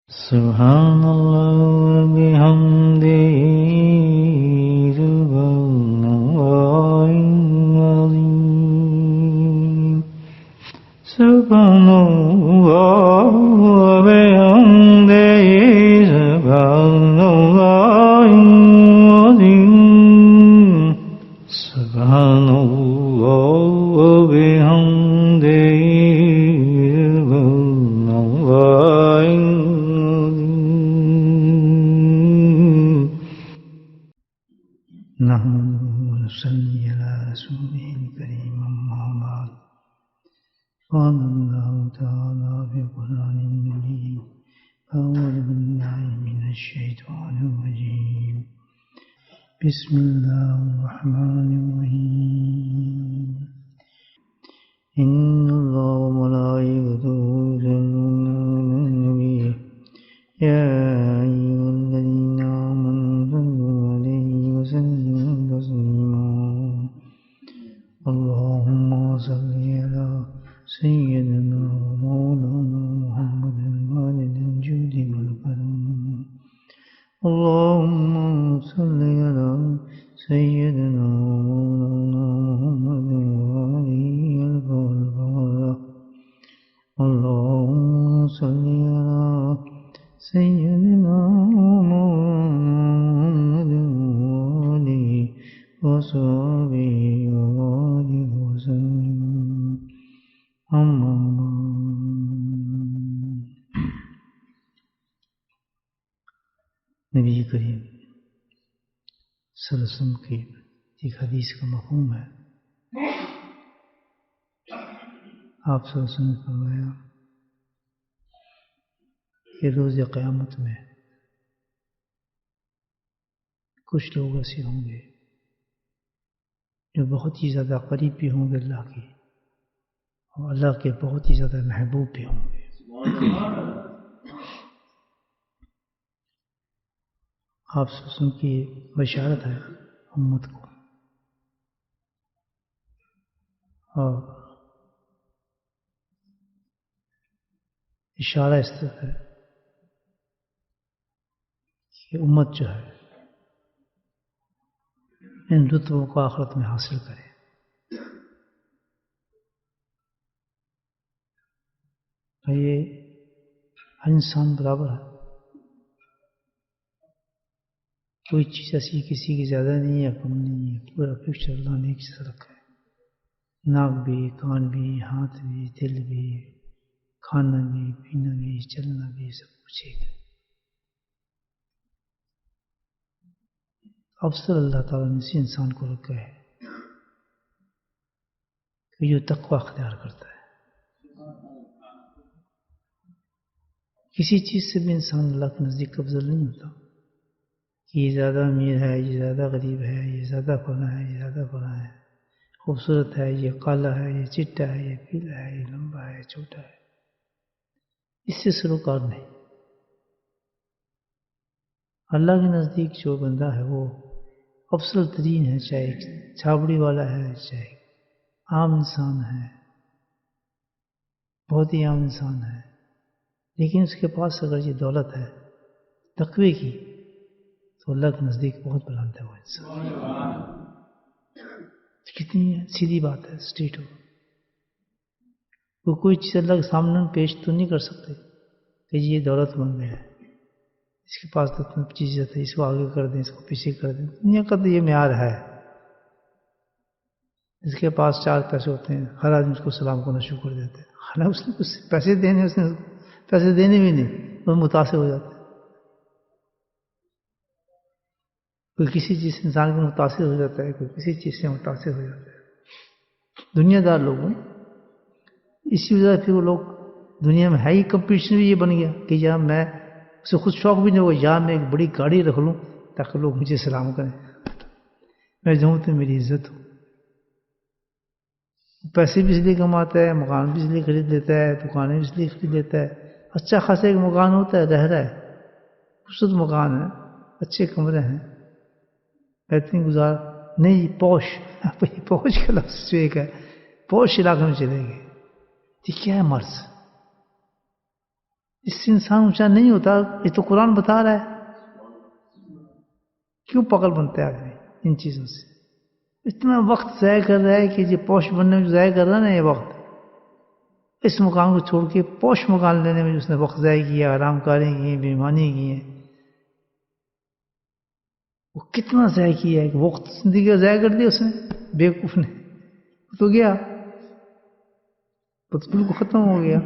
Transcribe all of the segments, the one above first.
Subhanallah bihamdihi subhanallahil azim. Subhanallah bihamdihi subhanallahil azim. Subhanallah bihamdihi subhanallahil نحمده ونصلي على رسوله الكريم أما بعد قال الله تعالى في القرآن المجيد أعوذ بالله من الشيطان الرجيم بسم الله الرحمن الرحيم إن الله وملائكته يصلون على النبي يا أيها الذين آمنوا صلوا عليه وسلموا تسليما اللهم صل على سيدنا ومولانا محمد والد الجود والكرم اللهم صل على سيدنا ومولانا محمد وآله الفضل اللهم صل على سيدنا محمد وآله وصحبه وآله وسلم أما نبی کریم صلی اللہ علیہ وسلم کی ایک حدیث کا مفہوم ہے. آپ صلی اللہ علیہ وسلم نے فرمایا کہ روز قیامت میں کچھ لوگ ایسے ہوں گے جو بہت ہی زیادہ قریب بھی ہوں گے اللہ کے اور اللہ کے بہت ہی زیادہ محبوب بھی ہوں گے. آپ صلی اللہ علیہ وسلم کی بشارت ہے امت کو اور اشارہ اس طرح ہے کہ امت جو ہے ان رتبوں کو آخرت میں حاصل کرے. یہ ہر انسان برابر ہے, کوئی چیز ایسی کسی کی زیادہ نہیں ہے کم نہیں ہے, پورا پکچر اللہ نے ایک جیسا رکھا ہے. ناک بھی, کان بھی, ہاتھ بھی, دل بھی, کھانا بھی, پینا بھی, چلنا بھی, سب کچھ ایک ہے. افضل اللہ تعالیٰ نے اسی انسان کو رکھا ہے کہ جو تقوی اختیار کرتا ہے. کسی چیز سے بھی انسان اللہ کے نزدیک افضل نہیں ہوتا کہ یہ زیادہ امیر ہے, یہ زیادہ غریب ہے, یہ زیادہ فلاں ہے, یہ زیادہ فلاں ہے, خوبصورت ہے, یہ کالا ہے, یہ چٹا ہے, یہ پیلا ہے, یہ لمبا ہے, چھوٹا ہے. اس سے سروکار نہیں. اللہ کے نزدیک جو بندہ ہے وہ افضل ترین ہے, چاہے چھابڑی والا ہے, چاہے عام انسان ہے, بہت ہی عام انسان ہے, لیکن اس کے پاس اگر یہ دولت ہے تقوی کی تو اللہ کے نزدیک بہت بلند ہے وہ انسان. کتنی سیدھی بات ہے, اسٹریٹ ہو وہ کوئی چیز اللہ کے سامنے پیش تو نہیں کر سکتے کہ یہ دولت مند ہے, اس کے پاس تو اتنا چیز ہے, اس کو آگے کر دیں, اس کو پیچھے کر دیں. دنیا کا تو یہ معیار ہے, اس کے پاس 4 پیسے ہوتے ہیں ہر آدمی اس کو سلام کرنا شروع کر دیتے ہیں, حالانکہ اس نے کچھ پیسے دینے, اس نے پیسے دینے بھی نہیں, وہ متاثر ہو جاتے ہیں. کوئی کسی چیز سے انسان کو متاثر ہو جاتا ہے, کوئی کسی چیز سے متاثر ہو جاتا ہے. دنیا دار لوگوں اسی وجہ سے پھر وہ لوگ دنیا میں ہے ہی کمپٹیشن بھی یہ بن گیا کہ یہاں میں اسے خود شوق بھی نہیں ہوگا یہاں میں ایک بڑی گاڑی رکھ لوں تاکہ لوگ مجھے سلام کریں, میں جاؤں تو میری عزت ہو. پیسے بھی اس لیے کماتا ہے, مکان بھی اس لیے خرید لیتا ہے, دکانیں بھی اس لیے خرید لیتا ہے. اچھا خاصا ایک مکان ہوتا ہے, رہ رہا ہے, خوبصورت مکان ہے, اچھے کمرے ہیں, بہترین گزار نہیں, پوش پوش کا لفظ جو ایک ہے, پوش علاقے میں چلے گئے. یہ کیا ہے مرض, اس سے انسان اونچا نہیں ہوتا. یہ تو قرآن بتا رہا ہے. کیوں پاگل بنتا ہے آدمی ان چیزوں سے؟ اتنا وقت ضائع کر رہا ہے کہ یہ پوش بننے میں ضائع کر رہا ہے نا یہ وقت، اس مقام کو چھوڑ کے پوش مکان لینے میں اس نے وقت ضائع کیا، آرام کاری کی، بیمانی کی ہے. وہ کتنا ضائع کیا ہے کہ وقت زندگی کا ضائع کر دیا اس نے، بیوقوف نے. تو گیا تو بالکل ختم ہو گیا.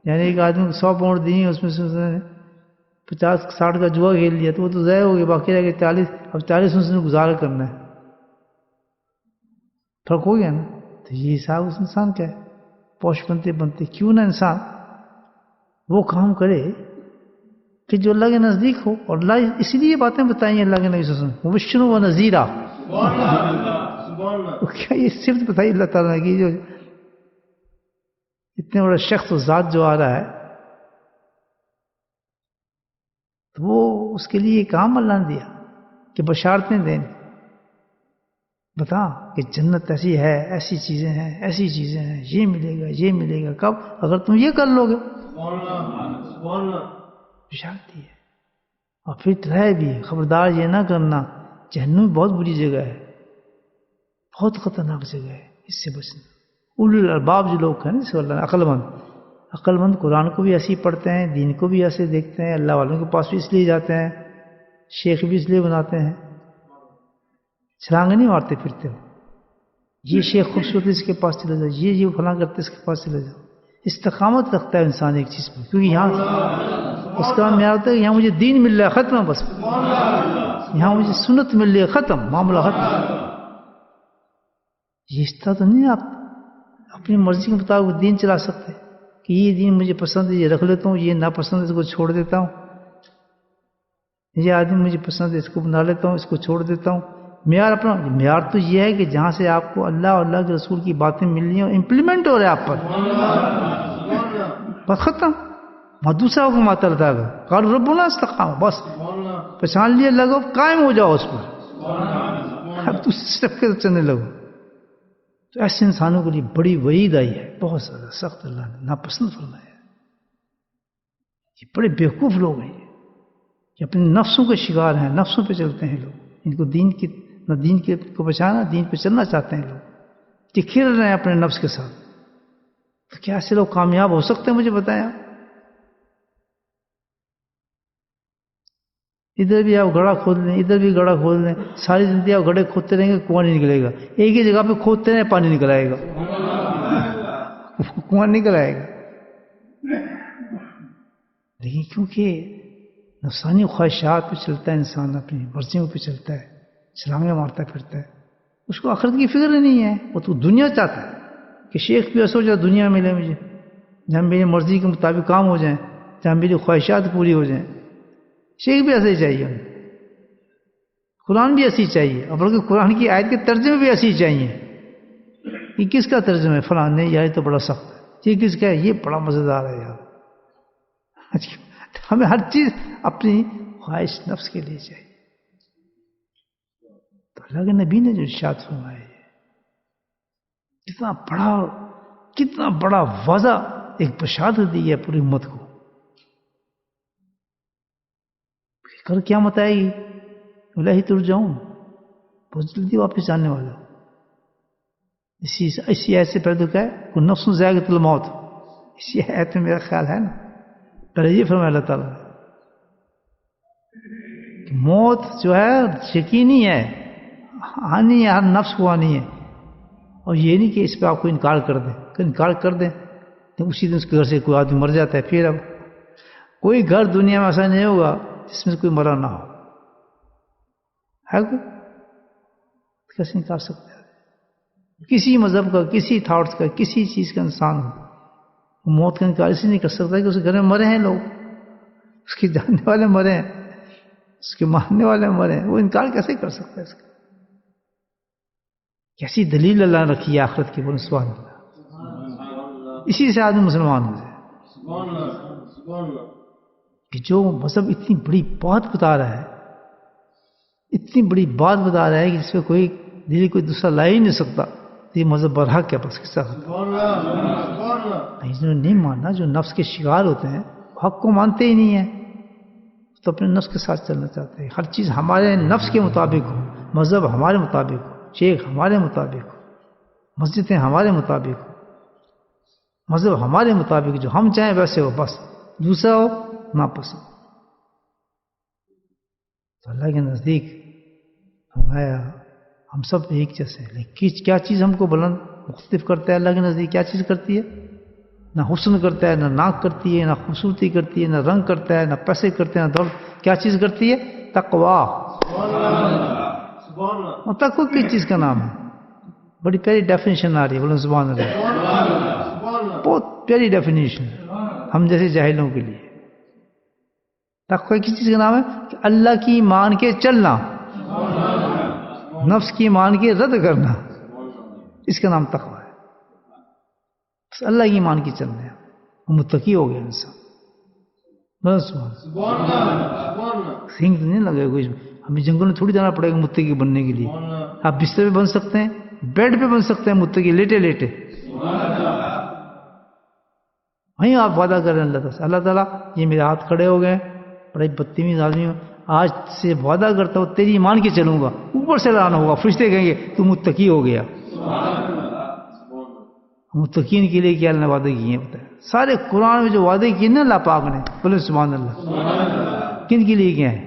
یعنی ایک آدمی کو 100 پاؤنڈ دی، اس میں سے اس نے 50-60 کا جوا کھیل لیا تو وہ تو ضائع ہو گیا. باقی رہ گئے 40. اب 40 میں اس نے گزارا کرنا ہے. فرق ہو گیا نا. تو یہ حساب اس انسان کا ہے. پوش بنتے بنتے کیوں نہ انسان وہ کام کرے کہ جو اللہ کے نزدیک ہو. اور اللہ اسی لیے باتیں بتائیں اللہ کے نبی صلی اللہ علیہ وسلم، مبشر و نذیرا. کیا یہ صرف بتائی اللہ تعالیٰ نے کہ جو اتنے بڑا شخص و ذات جو آ رہا ہے تو وہ اس کے لیے کام اللہ نے دیا کہ بشارتیں دیں، بتا کہ جنت ایسی ہے، ایسی چیزیں ہیں، ایسی چیزیں ہیں، یہ ملے گا، یہ ملے گا. کب؟ اگر تم یہ کر لو گے. بشارت دی ہے. اور پھر رہے بھی خبردار یہ نہ کرنا، جہنم بہت بری جگہ ہے، بہت خطرناک جگہ ہے، اس سے بچنا. اولو الالباب جو لوگ ہیں نا، اس اللہ عقل مند قرآن کو بھی ایسے ہی پڑھتے ہیں، دین کو بھی ایسے دیکھتے ہیں، اللہ والوں کے پاس بھی اس لیے جاتے ہیں، شیخ بھی اس لیے بناتے ہیں. چھلانگ نہیں مارتے پھرتے ہو، یہ شیخ خوبصورت اس کے پاس چلے جاؤ، یہ فلاں کرتے اس کے پاس چلے جاؤ. استقامت رکھتا ہے انسان ایک چیز پر، کیونکہ یہاں اس کا معیار ہوتا ہے کہ یہاں مجھے دین مل رہا ہے، ختم ہے بس. یہاں مجھے سنت مل رہی ہے، ختم، معاملہ ختم. یہ اس طرح تو نہیں آپ اپنی مرضی کے مطابق دین چلا سکتے کہ یہ دین مجھے پسند ہے یہ رکھ لیتا ہوں، یہ ناپسند ہے اس کو چھوڑ دیتا ہوں، یہ آدمی مجھے پسند ہے اس کو بنا لیتا ہوں، اس کو چھوڑ دیتا ہوں. معیار اپنا معیار تو یہ ہے کہ جہاں سے آپ کو اللہ اور اللہ کے رسول کی باتیں مل رہی ہیں اور امپلیمنٹ ہو رہے ہیں آپ پر، بس ختم. وہاں دوسرا حکم آتا رہتا ہے، قال ربنا استقام، بس پہچان لیے لگو، قائم ہو جاؤ اس پر، اب دوسرے اسٹیپ کے چلنے لگو. تو ایسے انسانوں کے لیے بڑی وعید آئی ہے، بہت زیادہ سخت، اللہ نے ناپسند فرمایا. یہ بڑے بیوقوف لوگ ہیں، یہ اپنے نفسوں کے شکار ہیں، نفسوں پہ چلتے ہیں لوگ. ان کو دین کی نہ دین کے کو بچانا، دین پہ چلنا چاہتے ہیں لوگ، یہ کھیل رہے ہیں اپنے نفس کے ساتھ. تو کیا ایسے لوگ کامیاب ہو سکتے ہیں؟ مجھے بتائیں. ادھر بھی آپ گڑھا کھود لیں، ادھر بھی گڑھا کھود لیں، ساری زندگی آپ گڑھے کھودتے رہیں گے، کنواں نہیں نکلے گا. ایک ہی جگہ پہ کھودتے رہیں، پانی نکل آئے گا، کنواں نکل آئے گا. لیکن کیونکہ نفسانی خواہشات پہ چلتا ہے انسان، اپنی مرضیوں پہ چلتا ہے، چھلانگیں مارتا پھرتا ہے، اس کو آخرت کی فکر ہی نہیں ہے. وہ تو دنیا چاہتا ہے کہ شیخ بھی ایسا ہو جائے دنیا ملے مجھے، جہاں میری مرضی کے مطابق کام ہو جائیں، جہاں میری خواہشات پوری ہو جائیں. شیخ بھی ایسے ہی چاہیے، قرآن بھی ایسی چاہیے، اور بلکہ قرآن کی آیت کے ترجمے بھی ایسی چاہیے. یہ کس کا ترجمہ ہے؟ فلاں نے، یار تو بڑا سخت ہے. یہ کس کا ہے؟ یہ بڑا مزیدار ہے یار. ہمیں ہر چیز اپنی خواہش نفس کے لیے چاہیے. تو اللہ کے نبی نے جو ارشاد فرمایا ہے، کتنا بڑا واضح ایک بشارت دی ہے پوری امت کو. کل قیامت آئے گی، الہی ترجعون، بہت جلدی واپس جانے والا. اسی آیت سے پہلے تو کیا ہے، کوئی نفس ذائقۃ الموت، اسی آیت میں میرا خیال ہے نا، پہلے یہ فرمایا اللہ تعالیٰ نے کہ موت جو ہے یقینی ہے، آنی ہے، ہر نفس کو آنی ہے. اور یہ نہیں کہ اس پہ آپ کو انکار کر دیں، کہ انکار کر دیں تو اسی دن اس کے گھر سے کوئی آدمی مر جاتا ہے. پھر اب کوئی گھر دنیا میں ایسا نہیں ہوگا جس میں کوئی مرا نہ ہو، ہے کوئی؟ کیسے انکار سکتے ہیں؟ کسی مذہب کا، کسی تھاٹس کا، کسی چیز کا انسان ہو، موت کا انکار اس لیے نہیں کر سکتا کہ اس کے گھر میں مرے ہیں لوگ، اس کے جاننے والے مرے ہیں، اس کے ماننے والے مرے ہیں. وہ انکار کیسے کر سکتا ہے اس کا؟ کیسی دلیل اللہ نے رکھی ہے آخرت کی، بولے سبحان اللہ. اسی سے آدمی مسلمان ہو جائے کہ جو مذہب اتنی بڑی بات بتا رہا ہے، اتنی بڑی بات بتا رہا ہے کہ جس پہ کوئی دلیل کوئی دوسرا لا ہی نہیں سکتا، یہ مذہب برحق ہے. بس کس طرح نہیں ماننا، جو نفس کے شکار ہوتے ہیں حق کو مانتے ہی نہیں ہیں تو اپنے نفس کے ساتھ چلنا چاہتے ہیں. ہر چیز ہمارے نفس کے مطابق ہو، مذہب ہمارے مطابق ہو، شیخ ہمارے مطابق ہو، مسجدیں ہمارے مطابق ہو، مذہب ہمارے مطابق، جو ہم چاہیں ویسے ہو، بس دوسرا ہو ناپسند. تو اللہ کے نزدیک فرمایا ہم سب ایک جیسے ہیں، لیکن کیا چیز ہم کو بلند مختلف کرتا ہے؟ اللہ کے نزدیک کیا چیز کرتی ہے؟ نہ حسن کرتا ہے، نہ ناک کرتی ہے، نہ خوبصورتی کرتی ہے، نہ رنگ کرتا ہے، نہ پیسے کرتے ہیں، نہ دولت. کیا چیز کرتی ہے؟ تقوا. اور تقوی کس چیز کا نام ہے؟ بڑی پیاری ڈیفینیشن آ رہی ہے، بولو سبحان اللہ. بہت پیاری ڈیفینیشن ہم جیسے جاہلوں کے لیے. تقوی کس چیز کا نام ہے؟ کہ اللہ کی مان کے چلنا، نفس کی مان کے رد کرنا، اس کا نام تقوی ہے. بس اللہ کی مان کی چلنا ہے، وہ متقی ہو گیا انسان. بس سینگ تو نہیں لگے کوئی، ہمیں جنگل میں تھوڑی جانا پڑے گا متقی بننے کے لیے. آپ بستر پہ بن سکتے ہیں، بیڈ پہ بن سکتے ہیں متقی، لیٹے لیٹے وہیں آپ وعدہ کریں اللہ تعالیٰ سے. اللہ تعالیٰ یہ میرے ہاتھ کھڑے ہو گئے، بڑے بدتمیز آدمی ہو، آج سے وعدہ کرتا ہوں تیری مان کے چلوں گا. اوپر سے لانا ہوگا، فرشتے کہیں گے تو متقی ہو گیا. متقین کے لیے کیا اللہ نے وعدے کیے ہیں بتائیں؟ سارے قرآن میں جو وعدے کیے نا اللہ پاک نے، بولے سبحان اللہ. کن کے لیے کیا ہے؟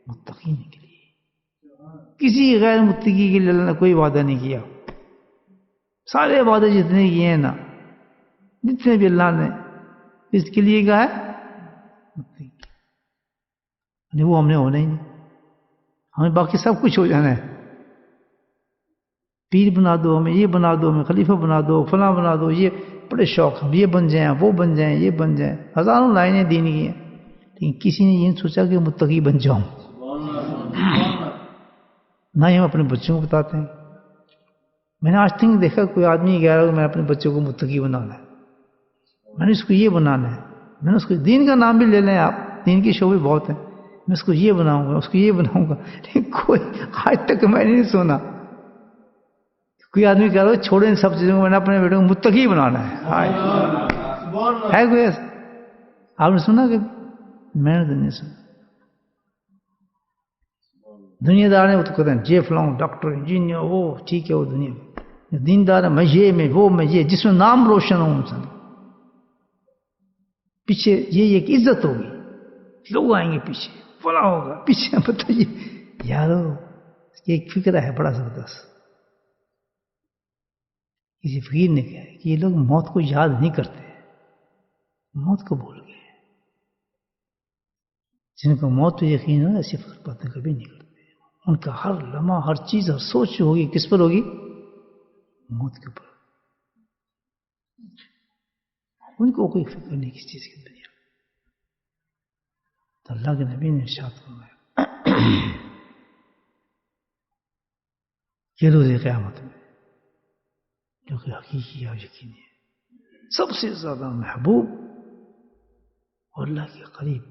متقین کے لیے. کسی غیر متقی کے لیے اللہ نے کوئی وعدہ نہیں کیا. سارے وعدے جتنے کیے ہیں نا، جتنے بھی اللہ نے اس کے لیے کہا ہے وہ ہم نے ہونا ہی نہیں. ہمیں باقی سب کچھ ہو جانا ہے. پیر بنا دو، ہمیں یہ بنا دو، ہمیں خلیفہ بنا دو، فلاں بنا دو، یہ بڑے شوق، ہم یہ بن جائیں، وہ بن جائیں، یہ بن جائیں. ہزاروں لائنیں دین کی ہیں، لیکن کسی نے یہ سوچا کہ متقی بن جاؤں. نہ ہی ہم اپنے بچوں کو بتاتے ہیں. میں نے آج تک دیکھا کوئی آدمی کہہ رہا ہے میں اپنے بچوں کو متقی بنانا ہے، میں نے اس کو یہ بنانا ہے، میں نے اس کو دین کا نام بھی لے لیں آپ، دین کے شعبے بہت ہیں، میں اس کو یہ بناؤں گا، اس کو یہ بناؤں گا. لیکن کوئی آج تک میں نے نہیں سنا کوئی آدمی کہہ رہا ہے چھوڑے ان سب چیزوں کو، میں نے اپنے بیٹے کو متقی بنانا ہے. ہے کوئی ایسا؟ آپ نے سنا کہ؟ میں نے تو نہیں سنا. دنیا دار ہے وہ تو کہتے ہیں جے فلاں ڈاکٹر انجینئر، وہ ٹھیک ہے، وہ دنیا میں. دیندار ہے میں یہ، میں وہ، میں یہ، جس میں نام روشن ہو انسان پیچھے یہ کہ عزت ہوگی، لوگ آئیں گے پیچھے، فلاں ہوگا پیچھے. بتائیے یارو، ایک فکر ہے بڑا زبردست. کسی فقیر نے کہا کہ یہ لوگ موت کو یاد نہیں کرتے، موت کو بھول گئے. جن کو موت پہ یقین ہو ایسی فکر باتیں کبھی نہیں کرتے. ان کا ہر لمحہ، ہر چیز، ہر سوچ ہوگی کس پر ہوگی؟ موت کے اوپر. ان کو کوئی فکر نہیں کسی چیز کی دنیا. تو اللہ کے نبی نے ارشاد فرمایا کہ روز قیامت میں جو کہ حقیقی اور یقینی ہے، سب سے زیادہ محبوب اور اللہ کے قریب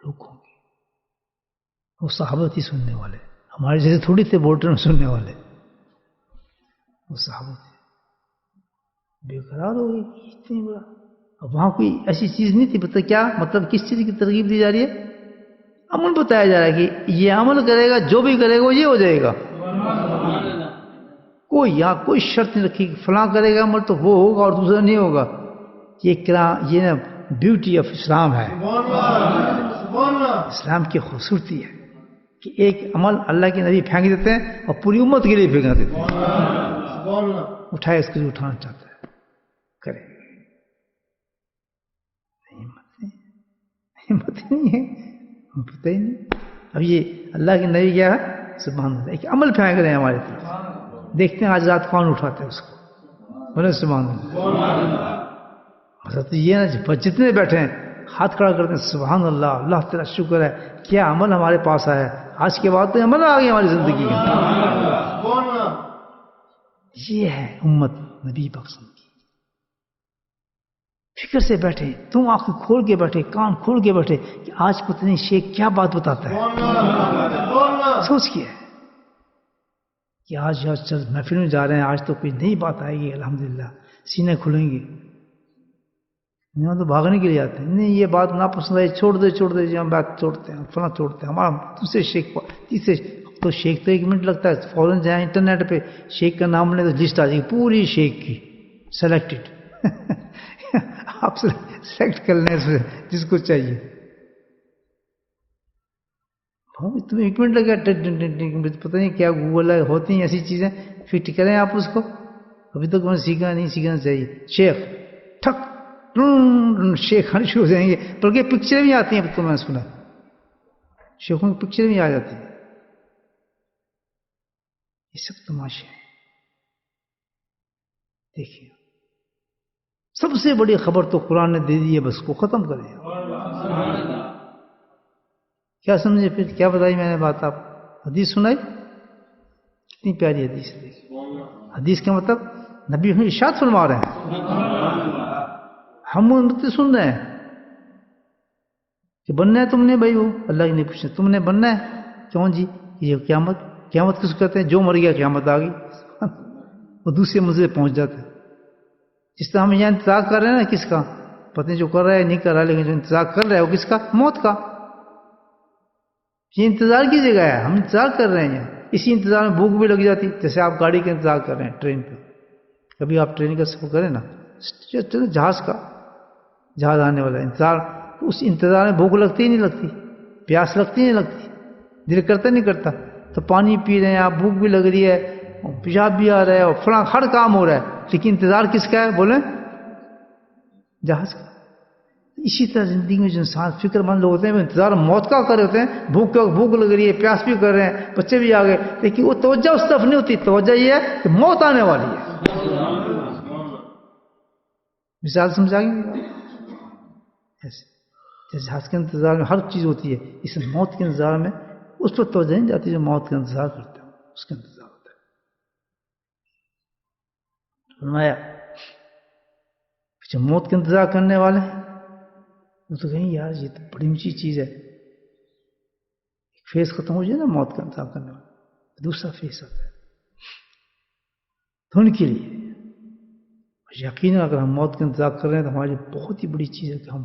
لوگ ہوں گے وہ صحابت ہی سننے والے. ہمارے جیسے تھوڑی تھے بورڈر میں سننے والے، وہ صحابت ہے. بے قرار ہو گئی اتنی بڑا. اب وہاں کوئی ایسی چیز نہیں تھی. پتہ کیا مطلب؟ کس چیز کی ترغیب دی جا رہی ہے؟ عمل بتایا جا رہا ہے کہ یہ عمل کرے گا، جو بھی کرے گا وہ یہ ہو جائے گا. کوئی یہاں کوئی شرط نہیں رکھی کہ فلاں کرے گا عمل تو وہ ہوگا اور دوسرا نہیں ہوگا. یہ نا بیوٹی آف اسلام ہے، اسلام کی خوبصورتی ہے کہ ایک عمل اللہ کے نبی پھینک دیتے ہیں اور پوری امت کے لیے پھینک دیتے ہیں. اٹھائے اس کو جو اٹھانا چاہتا ہے کرے. ہمت نہیں ہے، پتہ ہی نہیں. اب یہ اللہ کے نبی کیا ہے؟ سبحان اللہ، ایک عمل پھینک رہے ہیں ہمارے طرف. دیکھتے ہیں آج رات کون اٹھاتے ہیں اس کو. بولے سبحان اللہ. حضرت یہ نا جتنے بیٹھے ہیں ہاتھ کھڑا کرتے ہیں سبحان اللہ، اللہ تعالیٰ شکر ہے کیا عمل ہمارے پاس آیا. آج کے بعد تو عمل آ گئی ہماری زندگی میں. یہ ہے امت نبی بخشن کی. فکر سے بیٹھے، تم آنکھ کھول کے بیٹھے، کان کھول کے بیٹھے کہ آج پتہ نہیں شیخ کیا بات بتاتا ہے. سوچ کیا ہے کہ آج محفل میں جا رہے ہیں، آج تو کوئی نئی بات آئے گی. الحمدللہ سینے کھلیں گے. یہاں تو بھاگنے کے لیے آتے ہیں، نہیں یہ بات ناپسند ہے، چھوڑ دے جہاں بات چھوڑتے ہیں، فلاں چھوڑتے ہیں، ہمارا دوسرے شیخ تیسرے تو شیخ تو 1 منٹ لگتا ہے، فوراً جائیں انٹرنیٹ پہ شیخ کا نام لیں تو لسٹ آ جائے گی پوری شیخ کی سلیکٹڈ آپ سلیکٹ کر لیں اس میں جس کو چاہیے. تمہیں 1 منٹ لگا، پتہ نہیں کیا گوگل ہے، ہوتی ہیں ایسی چیزیں، فٹ کریں آپ اس کو. ابھی تک میں سیکھا نہیں، سیکھنا چاہیے. شیخ ٹھک شیخ آنے شروع ہو جائیں گے، بلکہ پکچر بھی آتی ہیں. اب تو میں نے سنا شیخوں کی پکچر بھی آ جاتی ہے. یہ سب تماشے ہیں. دیکھیے سب سے بڑی خبر تو قرآن نے دے دی ہے، بس کو ختم کریں. کیا سمجھے پھر؟ کیا بتائی میں نے بات؟ آپ حدیث سنائی، کتنی پیاری حدیث ہے. حدیث کا مطلب نبی ارشاد فرما رہے ہیں، ہم امتی سن رہے ہیں کہ بننا ہے تم نے بھائی، وہ اللہ کی نہیں پوچھنا تم نے بننا ہے. کیوں جی؟ یہ قیامت کس کو کہتے ہیں؟ جو مر گیا قیامت آ گئی، وہ دوسرے منزل پہنچ جاتا ہے. جس طرح ہم یہاں انتظار کر رہے ہیں نا، کس کا پتہ نہیں، جو کر رہا ہے نہیں کر رہا، لیکن جو انتظار کر رہا ہے وہ کس کا؟ موت کا. یہ انتظار کی جگہ ہے، ہم انتظار کر رہے ہیں. اسی انتظار میں بھوک بھی لگ جاتی، جیسے آپ گاڑی کا انتظار کر رہے ہیں ٹرین پہ. کبھی آپ ٹرین کا سفر کریں نا، جہاز آنے والا انتظار، اس انتظار میں بھوک لگتی ہی نہیں لگتی، پیاس لگتی نہیں لگتی، دل کرتا نہیں کرتا. تو پانی پی رہے ہیں آپ، بھوک بھی لگ رہی ہے، پیشاب بھی آ رہا ہے، اور فلاں ہر کام ہو رہا ہے، لیکن انتظار کس کا ہے بولیں؟ جہاز کا. اسی طرح زندگی میں جو انسان فکر مند لوگ ہوتے ہیں وہ انتظار موت کا کر رہے ہوتے ہیں. بھوک لگ رہی ہے، پیاس بھی کر رہے ہیں، بچے بھی آ گئے، لیکن وہ توجہ اس طرف نہیں ہوتی. توجہ یہ ہے کہ موت آنے والی ہے. مثال سمجھا گی ایسے جہاز کے انتظار میں ہر چیز ہوتی ہے، اس موت کے انتظار میں اس پر توجہ نہیں جاتی جو موت کا انتظار کرتے ہیں، اس کا انتظار ہوتا ہے. فرمایا جو موت کا انتظار کرنے والے ہیں وہ تو کہیں یار یہ تو بڑی اونچی چیز ہے. ایک فیز ختم ہو جائے نا موت کا انتظار کرنے والا، دوسرا فیز آتا ہے. تو ان کے لیے یقیناً اگر ہم موت کا انتظار کر رہے ہیں تو ہمارے لیے بہت ہی بڑی چیز ہے کہ ہم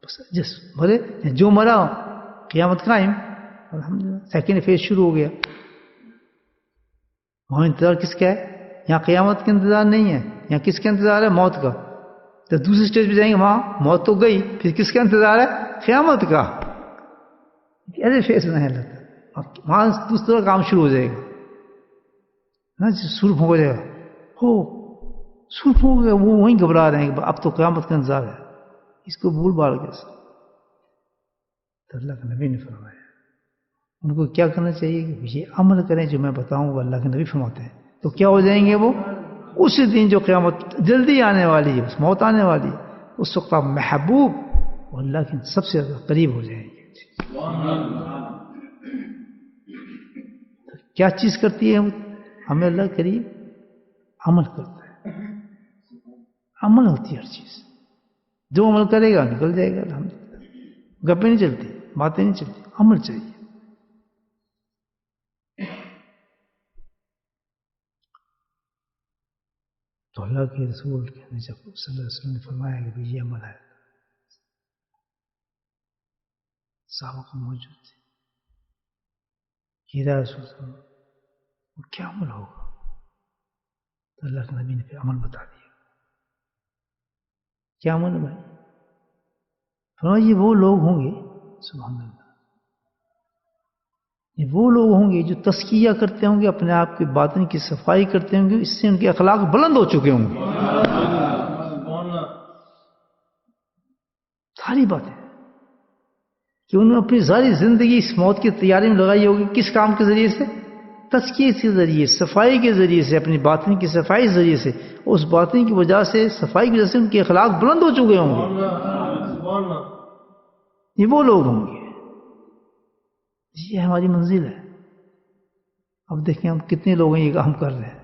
بس جس مرے جو مرا قیامت قائم، الحمدللہ سیکنڈ فیز شروع ہو گیا. وہاں انتظار کس کا ہے؟ یہاں قیامت کا انتظار نہیں ہے، یہاں کس کا انتظار ہے؟ موت کا. تو دوسری اسٹیج پہ جائیں گے، وہاں موت تو گئی، پھر کس کا انتظار ہے؟ قیامت کا. ایسے فیس نہیں لگتا، وہاں دوسرا کام شروع ہو جائے گا نا، سرخ ہو جائے گا، ہو سرخ ہو گیا، وہ وہیں گھبرا رہے ہیں کہ اب تو قیامت کا انتظار ہے، اس کو بھول بھال کیسے. تو اللہ کے نبی نے فرمایا ان کو کیا کرنا چاہیے کہ یہ عمل کریں جو میں بتاؤں گا. اللہ کے نبی فرماتے ہیں تو کیا ہو جائیں گے وہ؟ اس دن جو قیامت جلدی آنے والی ہے، اس موت آنے والی ہے، اس وقت آپ محبوب اور اللہ کے سب سے زیادہ قریب ہو جائیں گے. کیا چیز کرتی ہے ہمیں اللہ قریب؟ عمل کرتا ہے، عمل ہوتی ہے ہر چیز. جو عمل کرے گا نکل جائے گا. الحمدللہ گپیں نہیں چلتی، باتیں نہیں چلتی، عمل چاہیے. تو اللہ کے رسول جب صلی اللہ علیہ وسلم نے فرمایا کہ یہ عمل ہے، صحابہ کو موجود تھے، یہ رسول وہ کیا عمل ہوگا؟ تو اللہ کے نبی نے پھر عمل بتا دیا. کیا عمل ہے بھائی؟ فرمایا یہ وہ لوگ ہوں گے، سبحان اللہ، یہ وہ لوگ ہوں گے جو تزکیہ کرتے ہوں گے، اپنے آپ کے باطن کی صفائی کرتے ہوں گے، اس سے ان کے اخلاق بلند ہو چکے ہوں گے. ساری باتیں کہ انہوں نے اپنی ساری زندگی اس موت کی تیاری میں لگائی ہوگی. کس کام کے ذریعے سے؟ تزکیے کے ذریعے، صفائی کے ذریعے سے، اپنی باطن کی صفائی کے ذریعے سے. اس باطن کی وجہ سے، صفائی کی وجہ سے ان کے اخلاق بلند ہو چکے ہوں گے. یہ وہ لوگ ہوں گے، یہ ہماری منزل ہے. اب دیکھیں ہم کتنے لوگ ہیں یہ کام کر رہے ہیں.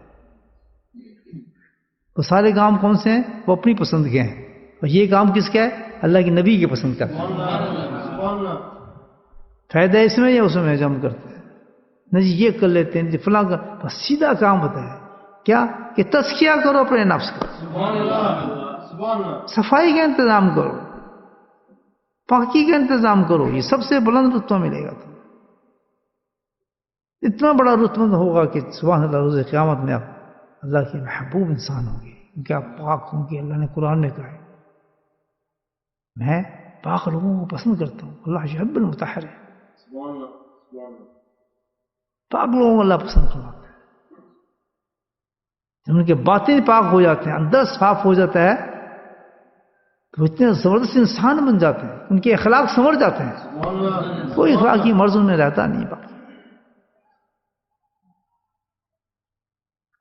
تو سارے کام کون سے ہیں؟ وہ اپنی پسند کے ہیں، اور یہ کام کس کا ہے؟ اللہ کے نبی کی پسند کا. فائدہ اس میں یا اس میں جو ہم کرتے ہیں نہ جی یہ کر لیتے ہیں جی فلاں کا، بس سیدھا کام بتایا کیا کہ تزکیہ کرو اپنے نفس کا. صفائی کا انتظام کرو، پاکی کا انتظام کرو، یہ سب سے بلند رتبہ ملے گا تمہیں، اتنا بڑا رتبہ ہوگا کہ سبحان اللہ روز قیامت میں آپ اللہ کے محبوب انسان ہوں گے کیونکہ آپ پاک ہوں گے۔ اللہ نے قرآن میں کہا ہے میں پاک لوگوں کو پسند کرتا ہوں، اللہ یحب المطہرین، پاک لوگوں کو اللہ پسند کرتا ہے۔ جب ان کے باطن پاک ہو جاتے ہیں، اندر صاف ہو جاتا ہے، تو اتنے زبردست انسان بن جاتے ہیں، ان کے اخلاق سنور جاتے ہیں، کوئی اخلاقی مرض میں رہتا نہیں باقی۔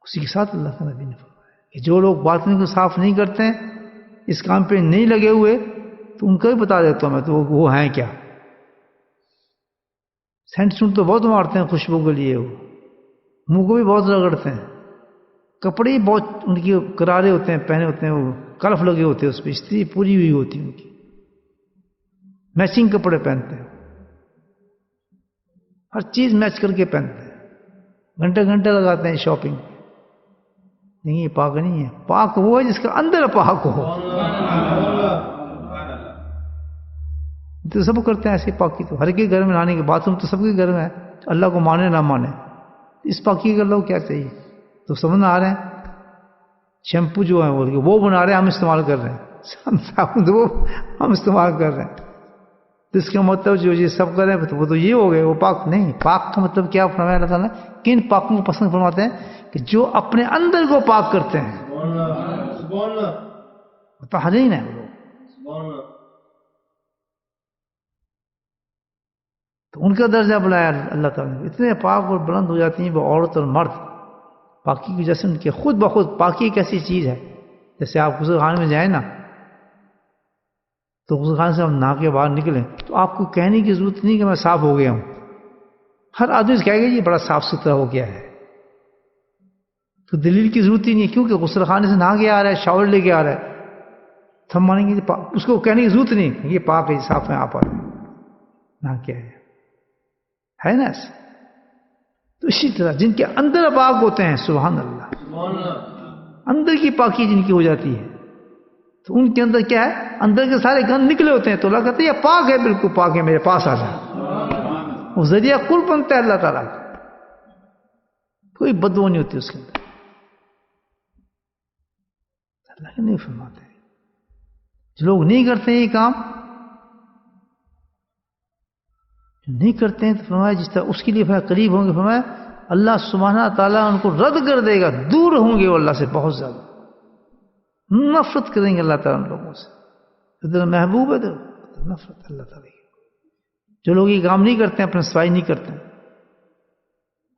اسی کے ساتھ اللہ کا نبی نے فرمایا کہ جو لوگ باطن کو صاف نہیں کرتے ہیں، اس کام پہ نہیں لگے ہوئے، تو ان کو بھی بتا دیتا ہوں میں تو وہ ہیں کیا۔ سینٹ سونٹ تو بہت مارتے ہیں خوشبو کے لیے، وہ منہ کو بھی بہت رگڑتے ہیں، کپڑے بہت ان کی کرارے ہوتے ہیں، پہنے ہوتے ہیں، وہ کلف لگے ہوتے ہیں، اس پہ استری پوری ہوئی ہوتی ہے ان کی، میچنگ کپڑے پہنتے ہیں، ہر چیز میچ کر کے پہنتے ہیں، گھنٹے گھنٹے لگاتے ہیں شاپنگ۔ نہیں، یہ پاک نہیں ہے، پاک وہ ہے جس کا اندر پاک ہو۔ تو سب کرتے ہیں ایسی پاکی، تو ہر کے گھر میں نہانے کے باتھ روم تو سب کے گھر میں ہے، اللہ کو مانے نہ مانے، اس پاکی کا اللہ کو کیا چاہیے؟ تو سمجھ نہ آ رہے ہیں، شیمپو جو ہے وہ بنا رہے ہیں، ہم استعمال کر رہے ہیں، صابن وہ ہم استعمال کر رہے ہیں، تو اس کا مطلب جو یہ سب کر رہے ہیں وہ تو یہ ہو گئے، وہ پاک نہیں۔ پاک کا مطلب کیا فرمایا اللہ تعالیٰ نے؟ کن پاکوں کو پسند فرماتے ہیں؟ کہ جو اپنے اندر کو پاک کرتے ہیں، مطہرین ہیں وہ لوگ، تو ان کا درجہ بلایا اللہ تعالیٰ نے، اتنے پاک اور بلند ہو جاتی ہیں وہ عورت اور مرد پاکی کی وجہ سے۔ ان کے خود بخود پاکی ایک ایسی چیز ہے، جیسے آپ غسل خانے میں جائیں نا، تو غسل خانے سے ہم نہا کے باہر نکلیں تو آپ کو کہنے کی ضرورت نہیں کہ میں صاف ہو گیا ہوں، ہر آدمی سے کہے گا یہ بڑا صاف ستھرا ہو گیا ہے، تو دلیل کی ضرورت ہی نہیں ہے، کیونکہ غسل خانے سے نہا کے آ رہا ہے، شاور لے کے آ رہا ہے، تو ہم مانیں گے اس کو کہنے کی ضرورت نہیں یہ پاک ہے، صاف ہے، آپ آ رہے ہیں نہ کیا ہے نا ایسا۔ تو اسی طرح جن کے اندر پاک ہوتے ہیں، سبحان اللہ، اندر کی پاکی جن کی ہو جاتی ہے، تو ان کے اندر کیا ہے؟ اندر کے سارے گند نکلے ہوتے ہیں، تو اللہ کہتے ہیں یہ پاک ہے، بالکل پاک ہے، میرے پاس آ جا، وہ ذریعہ قرب بنتا ہے اللہ تعالیٰ کا، کوئی بدبو نہیں ہوتی اس کے اندر۔ اللہ کے نہیں فرماتے جو لوگ نہیں کرتے یہ کام، جو نہیں کرتے ہیں، تو فرمایا جس طرح اس کے لیے قریب ہوں گے، فرمایا اللہ سبحانہ تعالیٰ ان کو رد کر دے گا، دور ہوں گے وہ اللہ سے بہت زیادہ، نفرت کریں گے اللہ تعالیٰ ان لوگوں سے، ادھر محبوب ہے تو نفرت اللہ تعالیٰ کی۔ جو لوگ یہ کام نہیں کرتے ہیں، اپنے صفائی نہیں کرتے ہیں،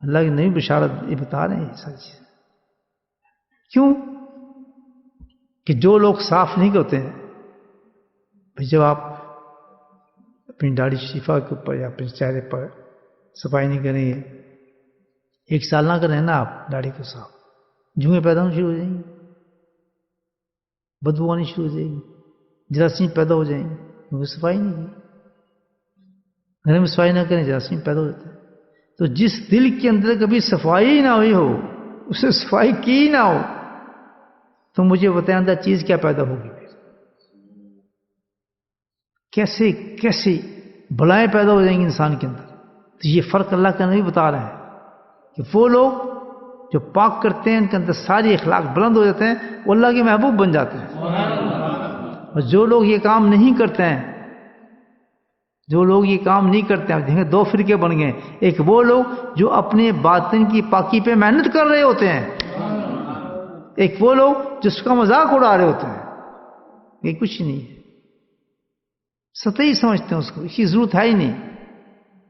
اللہ کی نئی بشارت یہ بتا رہے ہیں یہ ساری چیزیں، کیوں کہ جو لوگ صاف نہیں کرتے ہیں، بھائی جب آپ اپنی داڑھی شفا کے اوپر یا اپنے چہرے پر صفائی نہیں کریں گے، 1 سال نہ کریں نا آپ داڑھی کو صاف، جوئیں پیدا ہونا شروع ہو جائیں گی، بدبو آنی شروع ہو جائے گی، جراثیم پیدا ہو جائیں گے، کیونکہ صفائی نہیں کی، گھر میں صفائی نہ کریں جراثیم پیدا ہو جاتے ہیں۔ تو جس دل کے اندر کبھی صفائی نہ ہوئی ہو، اسے صفائی کی نہ ہو، تو مجھے بتائیں اندر چیز کیا پیدا ہوگی؟ کیسے کیسے بلائیں پیدا ہو جائیں گی انسان کے اندر۔ تو یہ فرق اللہ کا نبی بتا رہے ہیں کہ وہ لوگ جو پاک کرتے ہیں، ان کے اندر ساری اخلاق بلند ہو جاتے ہیں، وہ اللہ کے محبوب بن جاتے ہیں۔ اور جو لوگ یہ کام نہیں کرتے ہیں، جو لوگ یہ کام نہیں کرتے ہیں، دیکھیں 2 فرقے بن گئے، ایک وہ لوگ جو اپنے باطن کی پاکی پہ محنت کر رہے ہوتے ہیں، ایک وہ لوگ جس کا مذاق اڑا رہے ہوتے ہیں، یہ کچھ نہیں ہے، سطحی سمجھتے ہیں اس کو، اس کی ضرورت ہے ہی نہیں،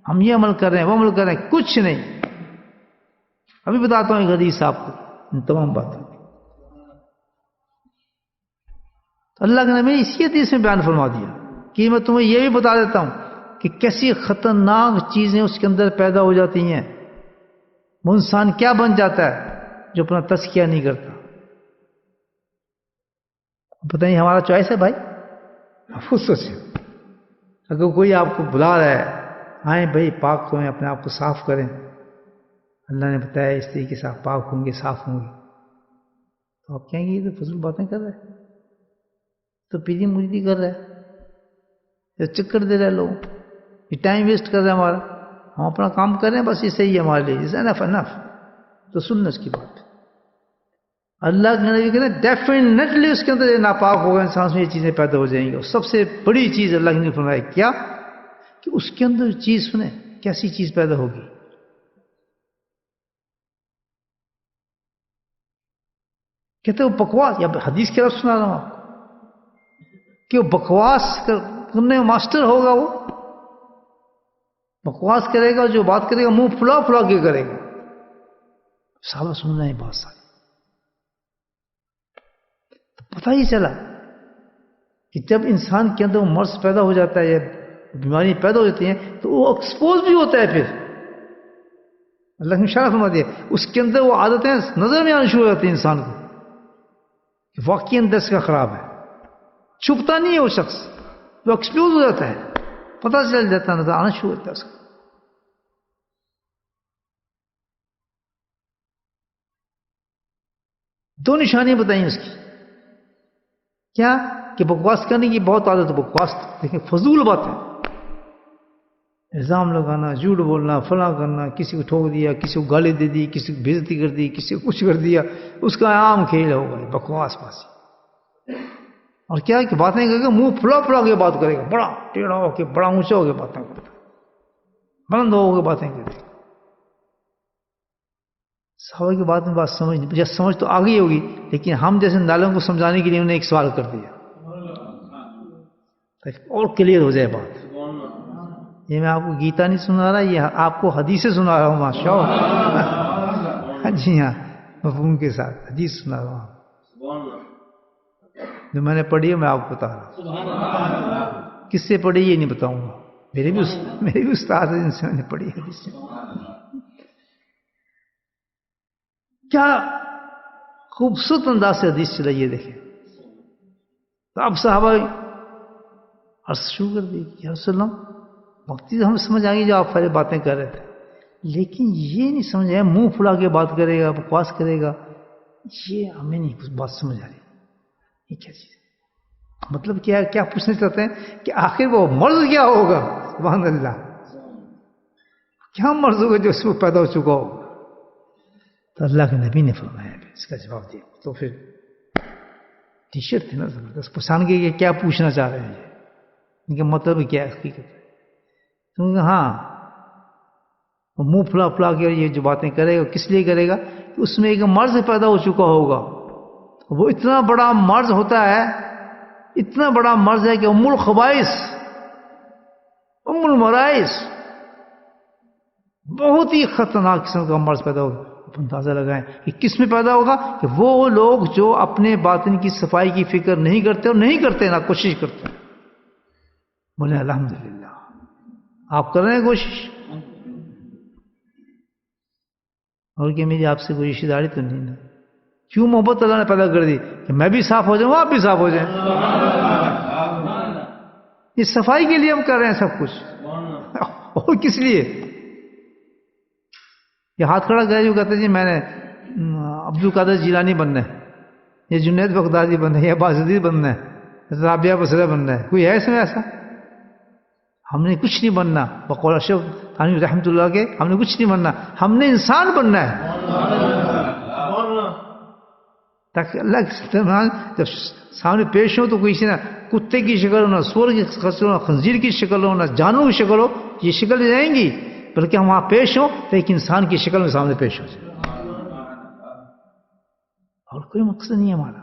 ہم یہ عمل کر رہے ہیں وہ عمل کر رہے ہیں، کچھ نہیں۔ ابھی بتاتا ہوں ایک حدیث آپ کو ان تمام باتوں، اللہ کے نبی اسی حدیث میں بیان فرما دیا کہ میں تمہیں یہ بھی بتا دیتا ہوں کہ کیسی خطرناک چیزیں اس کے اندر پیدا ہو جاتی ہیں، وہ انسان کیا بن جاتا ہے جو اپنا تزکیہ نہیں کرتا۔ پتہ نہیں ہمارا چوائس ہے بھائی، آپ خود سوچیں، اگر کوئی آپ کو بلا رہا ہے آئیں بھائی پاک ہوئیں، اپنے آپ کو صاف کریں، اللہ نے بتایا اس طریقے سے آپ پاک ہوں گے، صاف ہوں گے، تو آپ کہیں گے یہ تو فضول باتیں کر رہے ہیں، تو پیری مریدی کر رہا ہے، یا چکر دے رہا ہے لوگوں، یہ ٹائم ویسٹ کر رہا ہے ہمارا. ہم اپنا کام کر رہے ہیں، بس یہ صحیح ہے ہمارے لیے، انف انف. تو سننا اس کی بات. اللہ کے نبی کہتے ہیں ڈیفینیٹلی اس کے اندر یہ ناپاک ہوگا، انسان سے یہ چیزیں پیدا ہو جائیں گی. اور سب سے بڑی چیز اللہ نے فرمایا کیا کہ اس کے اندر چیز سنیں کیسی چیز پیدا ہوگی. کہتے وہ بکواس، یا حدیث کے لفظ سنا رہا ہوں آپ کو کہ وہ بکواس کرنے میں ماسٹر ہوگا. وہ بکواس کرے گا، جو بات کرے گا منہ پھلا پھلا کے کرے گا. صحابہ سن رہے ہیں بات ساری. تو پتہ ہی چلا کہ جب انسان کے اندر وہ مرض پیدا ہو جاتا ہے یا بیماری پیدا ہو جاتی ہیں تو وہ ایکسپوز بھی ہوتا ہے. پھر اللہ نے اشارہ فرما دیا اس کے اندر وہ عادتیں نظر میں آنا شروع ہو جاتی ہیں انسان کو کہ واقعی اندر اس کا خراب ہے. چھپتا نہیں ہے وہ شخص، وہ ایکسپوز ہو جاتا ہے، پتہ چل جاتا ہے، نظر آنا شروع ہوتا ہے اس کا. دو نشانیاں بتائیں اس کی. کیا کہ بکواس کرنے کی بہت عادت ہے. بکواس دیکھیں فضول بات ہے، الزام لگانا، جھوٹ بولنا، فلاں کرنا، کسی کو ٹھوک دیا، کسی کو گالی دے دی، کسی کو بےعزتی کر دی، کسی کو کچھ کر دیا، اس کا عام کھیل ہوگا بکواس بازی. اور کیا ہے کہ باتیں کرے گا منہ پھلا پھلا کے بات کرے گا، بڑا ٹیڑھا ہو کے، بڑا اونچا ہو کے باتیں کرتا ہے، بلند ہو کے باتیں کرے گا. صحابہ کی بات میں بات سمجھ نہیں، مجھے سمجھ تو آ گئی ہوگی، لیکن ہم جیسے نالوں کو سمجھانے کے لیے انہیں ایک سوال کر دیا اور کلیئر ہو جائے بات. یہ میں آپ کو گیتا نہیں سنا رہا، یہ آپ کو حدیثیں سنا رہا ہوں. ماشاء اللہ. جی ہاں، مفہوم کے ساتھ حدیث سنا رہا ہوں جو میں نے پڑھی ہے، میں آپ کو بتا رہا ہوں. کس سے پڑھی یہ نہیں بتاؤں گا، میرے بھی استاد ہیں جن سے میں نے پڑھی حدیث. کیا خوبصورت انداز سے حدیث چلائی ہے، دیکھیں. تو اب صحابہ عرض شروع کر دی کہ یا رسول اللہ، وقتی تو ہم سمجھ آ گئی جو آپ سارے باتیں کر رہے تھے، لیکن یہ نہیں سمجھ آیا منہ پھلا کے بات کرے گا، بکواس کرے گا، یہ ہمیں نہیں کچھ بات سمجھ آ رہی. یہ کیا چیز ہے؟ مطلب کیا ہے؟ کیا پوچھنا چاہتے ہیں کہ آخر وہ مرض کیا ہوگا؟ سبحان اللہ، کیا مرض ہوگا جو اس میں پیدا ہو چکا ہوگا؟ تو اللہ کے نبی نے فرمایا اس کا جواب دیا. تو پھر ٹی شرٹ تھی نا زبردست، پہچان گئی کہ کیا پوچھنا چاہ رہے ہیں، ان کا مطلب کیا ہے حقیقت ہے. تو ہاں وہ منہ پھلا پھلا کے یہ جو باتیں کرے گا کس لیے کرے گا کہ اس میں ایک مرض پیدا ہو چکا ہوگا. وہ اتنا بڑا مرض ہوتا ہے، اتنا بڑا مرض ہے کہ ام الخبائث، ام المرائث، بہت ہی خطرناک قسم کا مرض پیدا ہوگا. اندازہ لگائیں کہ کس میں پیدا ہوگا کہ وہ لوگ جو اپنے باطن کی صفائی کی فکر نہیں کرتے اور نہیں کرتے نہ کوشش کرتے. بولے الحمدللہ، آپ کر رہے ہیں کوشش. اور کہ میری آپ سے کوئی رشتہ داری تو نہیں نا. کیوں محبت اللہ نے پیدا کر دی کہ میں بھی صاف ہو جاؤں آپ بھی صاف ہو جائیں. یہ صفائی کے لیے ہم کر رہے ہیں سب کچھ، اور کس لیے؟ یہ ہاتھ کھڑا کرے جو کہتے ہیں جی میں نے عبد القادر جیلانی بننا ہے، یا جنید بغدادی بننا ہے، یا بازدید بننا ہے، رابعہ بصری بننا ہے. کوئی ہے اس میں ایسا؟ ہم نے کچھ نہیں بننا. بقول اشرف تھانوی رحمۃ اللہ کے ہم نے کچھ نہیں بننا، ہم نے انسان بننا ہے تاکہ اللہ کے جب سامنے پیش ہو تو کوئی نہ کتے کی شکل ہو، نہ سور کی شکل ہو، نہ خنزیر کی شکل ہو، نہ جانور کی شکل ہو. یہ شکل جائیں گی، بلکہ ہم وہاں پیش ہوں تو ایک انسان کی شکل میں سامنے پیش ہو جائے. اور کوئی مقصد نہیں ہے ہمارا.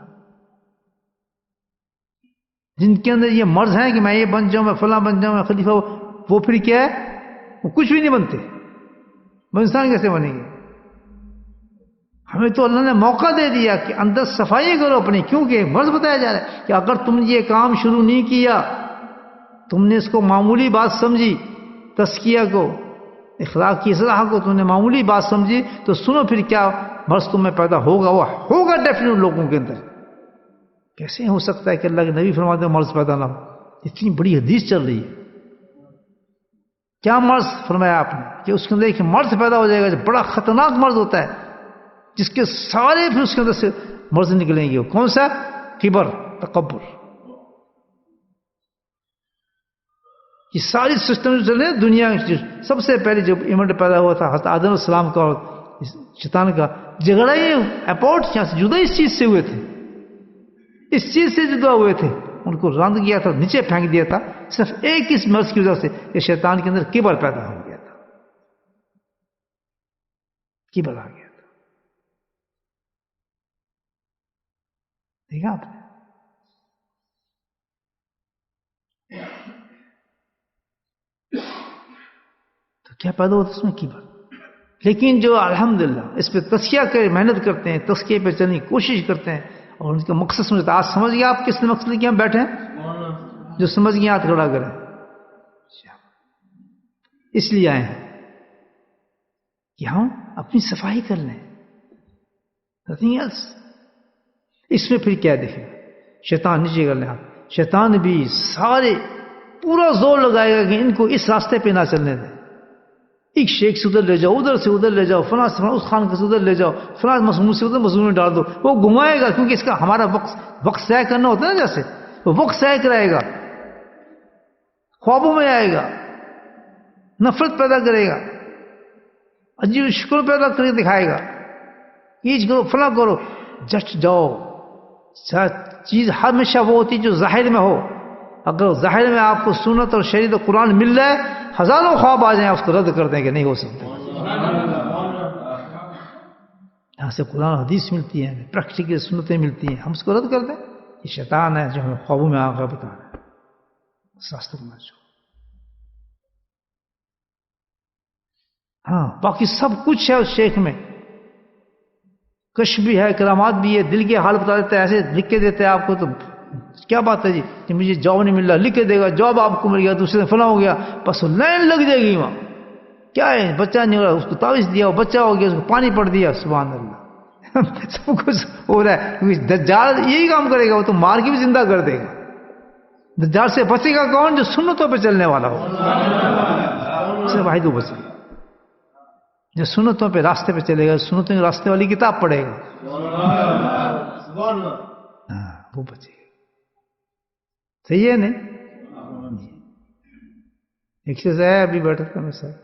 جن کے اندر یہ مرض ہے کہ میں یہ بن جاؤں، میں فلاں بن جاؤں، میں خلیفہ ہوں، وہ پھر کیا ہے؟ وہ کچھ بھی نہیں بنتے. وہ انسان کیسے بنیں گے؟ ہمیں تو اللہ نے موقع دے دیا کہ اندر صفائی کرو اپنی، کیونکہ مرض بتایا جا رہا ہے کہ اگر تم یہ کام شروع نہیں کیا، تم نے اس کو معمولی بات سمجھی، تزکیہ کو، اخلاق کی اصلاح کو تم نے معمولی بات سمجھی، تو سنو پھر کیا مرض تم میں پیدا ہوگا. وہ ہوگا ڈیفینیٹ لوگوں کے اندر. کیسے ہو سکتا ہے کہ اللہ کے نبی فرماتے ہیں مرض پیدا نہ ہو؟ اتنی بڑی حدیث چل رہی ہے. کیا مرض فرمایا آپ نے کہ اس کے اندر ایک مرض پیدا ہو جائے گا جو بڑا خطرناک مرض ہوتا ہے، جس کے سارے پھر اس کے اندر سے مرض نکلیں گے. وہ کون سا؟ کبر، تکبر. یہ ساری سسٹم جو چل رہے ہیں دنیا سب سے پہلے جب ایونٹ پیدا ہوا تھا حضرت آدم علیہ السلام کا اور شیطان کا جھگڑا یہ اپورٹ یہاں سے جدا اس چیز سے ہوئے تھے، اس چیز سے جدا ہوئے تھے، ان کو رند کیا تھا، نیچے پھینک دیا تھا، صرف ایک اس مرض کی وجہ سے یہ شیطان کے اندر کبر پیدا ہو گیا تھا، کبر آ گیا تھا. دیکھا آپ نے؟ تو کیا پیدا ہوتا ہے اس میں کبر. لیکن جو الحمدللہ اس پہ تزکیہ کرے، محنت کرتے ہیں، تزکیے پہ چلنے کی کوشش کرتے ہیں اور ان کا مقصد سمجھتے ہیں. آج سمجھ گیا آپ کس نے مقصد کیا ہم بیٹھے ہیں؟ جو سمجھ گیا ہاتھ کھڑا کریں. اس لیے آئے ہیں کہ ہم اپنی صفائی کر لیں. nothing else. اس میں پھر کیا دیکھیں شیطان نیچے کر لیں آپ. شیطان بھی سارے پورا زور لگائے گا کہ ان کو اس راستے پہ نہ چلنے دیں. ایک شیخ سے ادھر لے جاؤ، ادھر سے ادھر لے جاؤ، فلاں سے فلاں، اس خان سے ادھر لے جاؤ، فلاں مضمون سے ادھر مضمون میں ڈال دو. وہ گھمائے گا کیونکہ اس کا ہمارا وقت ضائع کرنا ہوتا ہے نا. جیسے وہ وقت ضائع کرائے گا، خوابوں میں آئے گا، نفرت پیدا کرے گا، عجیب شکل پیدا کر کے دکھائے گا، یہ کرو فلاں کرو. جسٹ جاؤ. چیز ہمیشہ وہ ہوتی جو ظاہر میں ہو. اگر ظاہر میں آپ کو سنت اور شریعت اور قرآن مل رہا ہے، ہزاروں خواب آ جائیں اس کو رد کر دیں کہ نہیں ہو سکتے. یہاں سے قرآن حدیث ملتی ہیں، پریکٹیکل سنتیں ملتی ہیں، ہم اس کو رد کر دیں. یہ شیطان ہے جو ہمیں خوابوں میں آ کر بتا رہا ہے اس راستے کو نہ چھوڑو. ہاں باقی سب کچھ ہے اس شیخ میں، کشف بھی ہے، کرامات بھی ہے، دل کے حال بتا دیتا ہے، ایسے لکھ کے دیتے ہیں آپ کو. تو کیا بات ہے جی کہ مجھے جاب نہیں مل رہا، لکھ کے دے گا جاب آپ کو مل گیا، دوسرے دن فلاں ہو گیا، بس لائن لگ جائے گی وہاں. کیا ہے بچہ نہیں ہو رہا، اس کو تعویذ دیا، وہ بچہ ہو گیا، اس کو پانی پڑ دیا. سبحان اللہ. سب کچھ ہو رہا ہے. دجال یہی کام کرے گا، وہ تو مار کے بھی زندہ کر دے گا. دجال سے بچے گا کون؟ جو سنتوں پہ چلنے والا ہو، سے واحد وہ بچے گا جو سنتوں پہ راستے پہ چلے گا، سنتوں کے راستے والی کتاب پڑھے گا. ہاں وہ بچے گا. صحیح ہے نہیں؟ ایک شخص ہے ابھی بیٹھا تھا میرے ساتھ،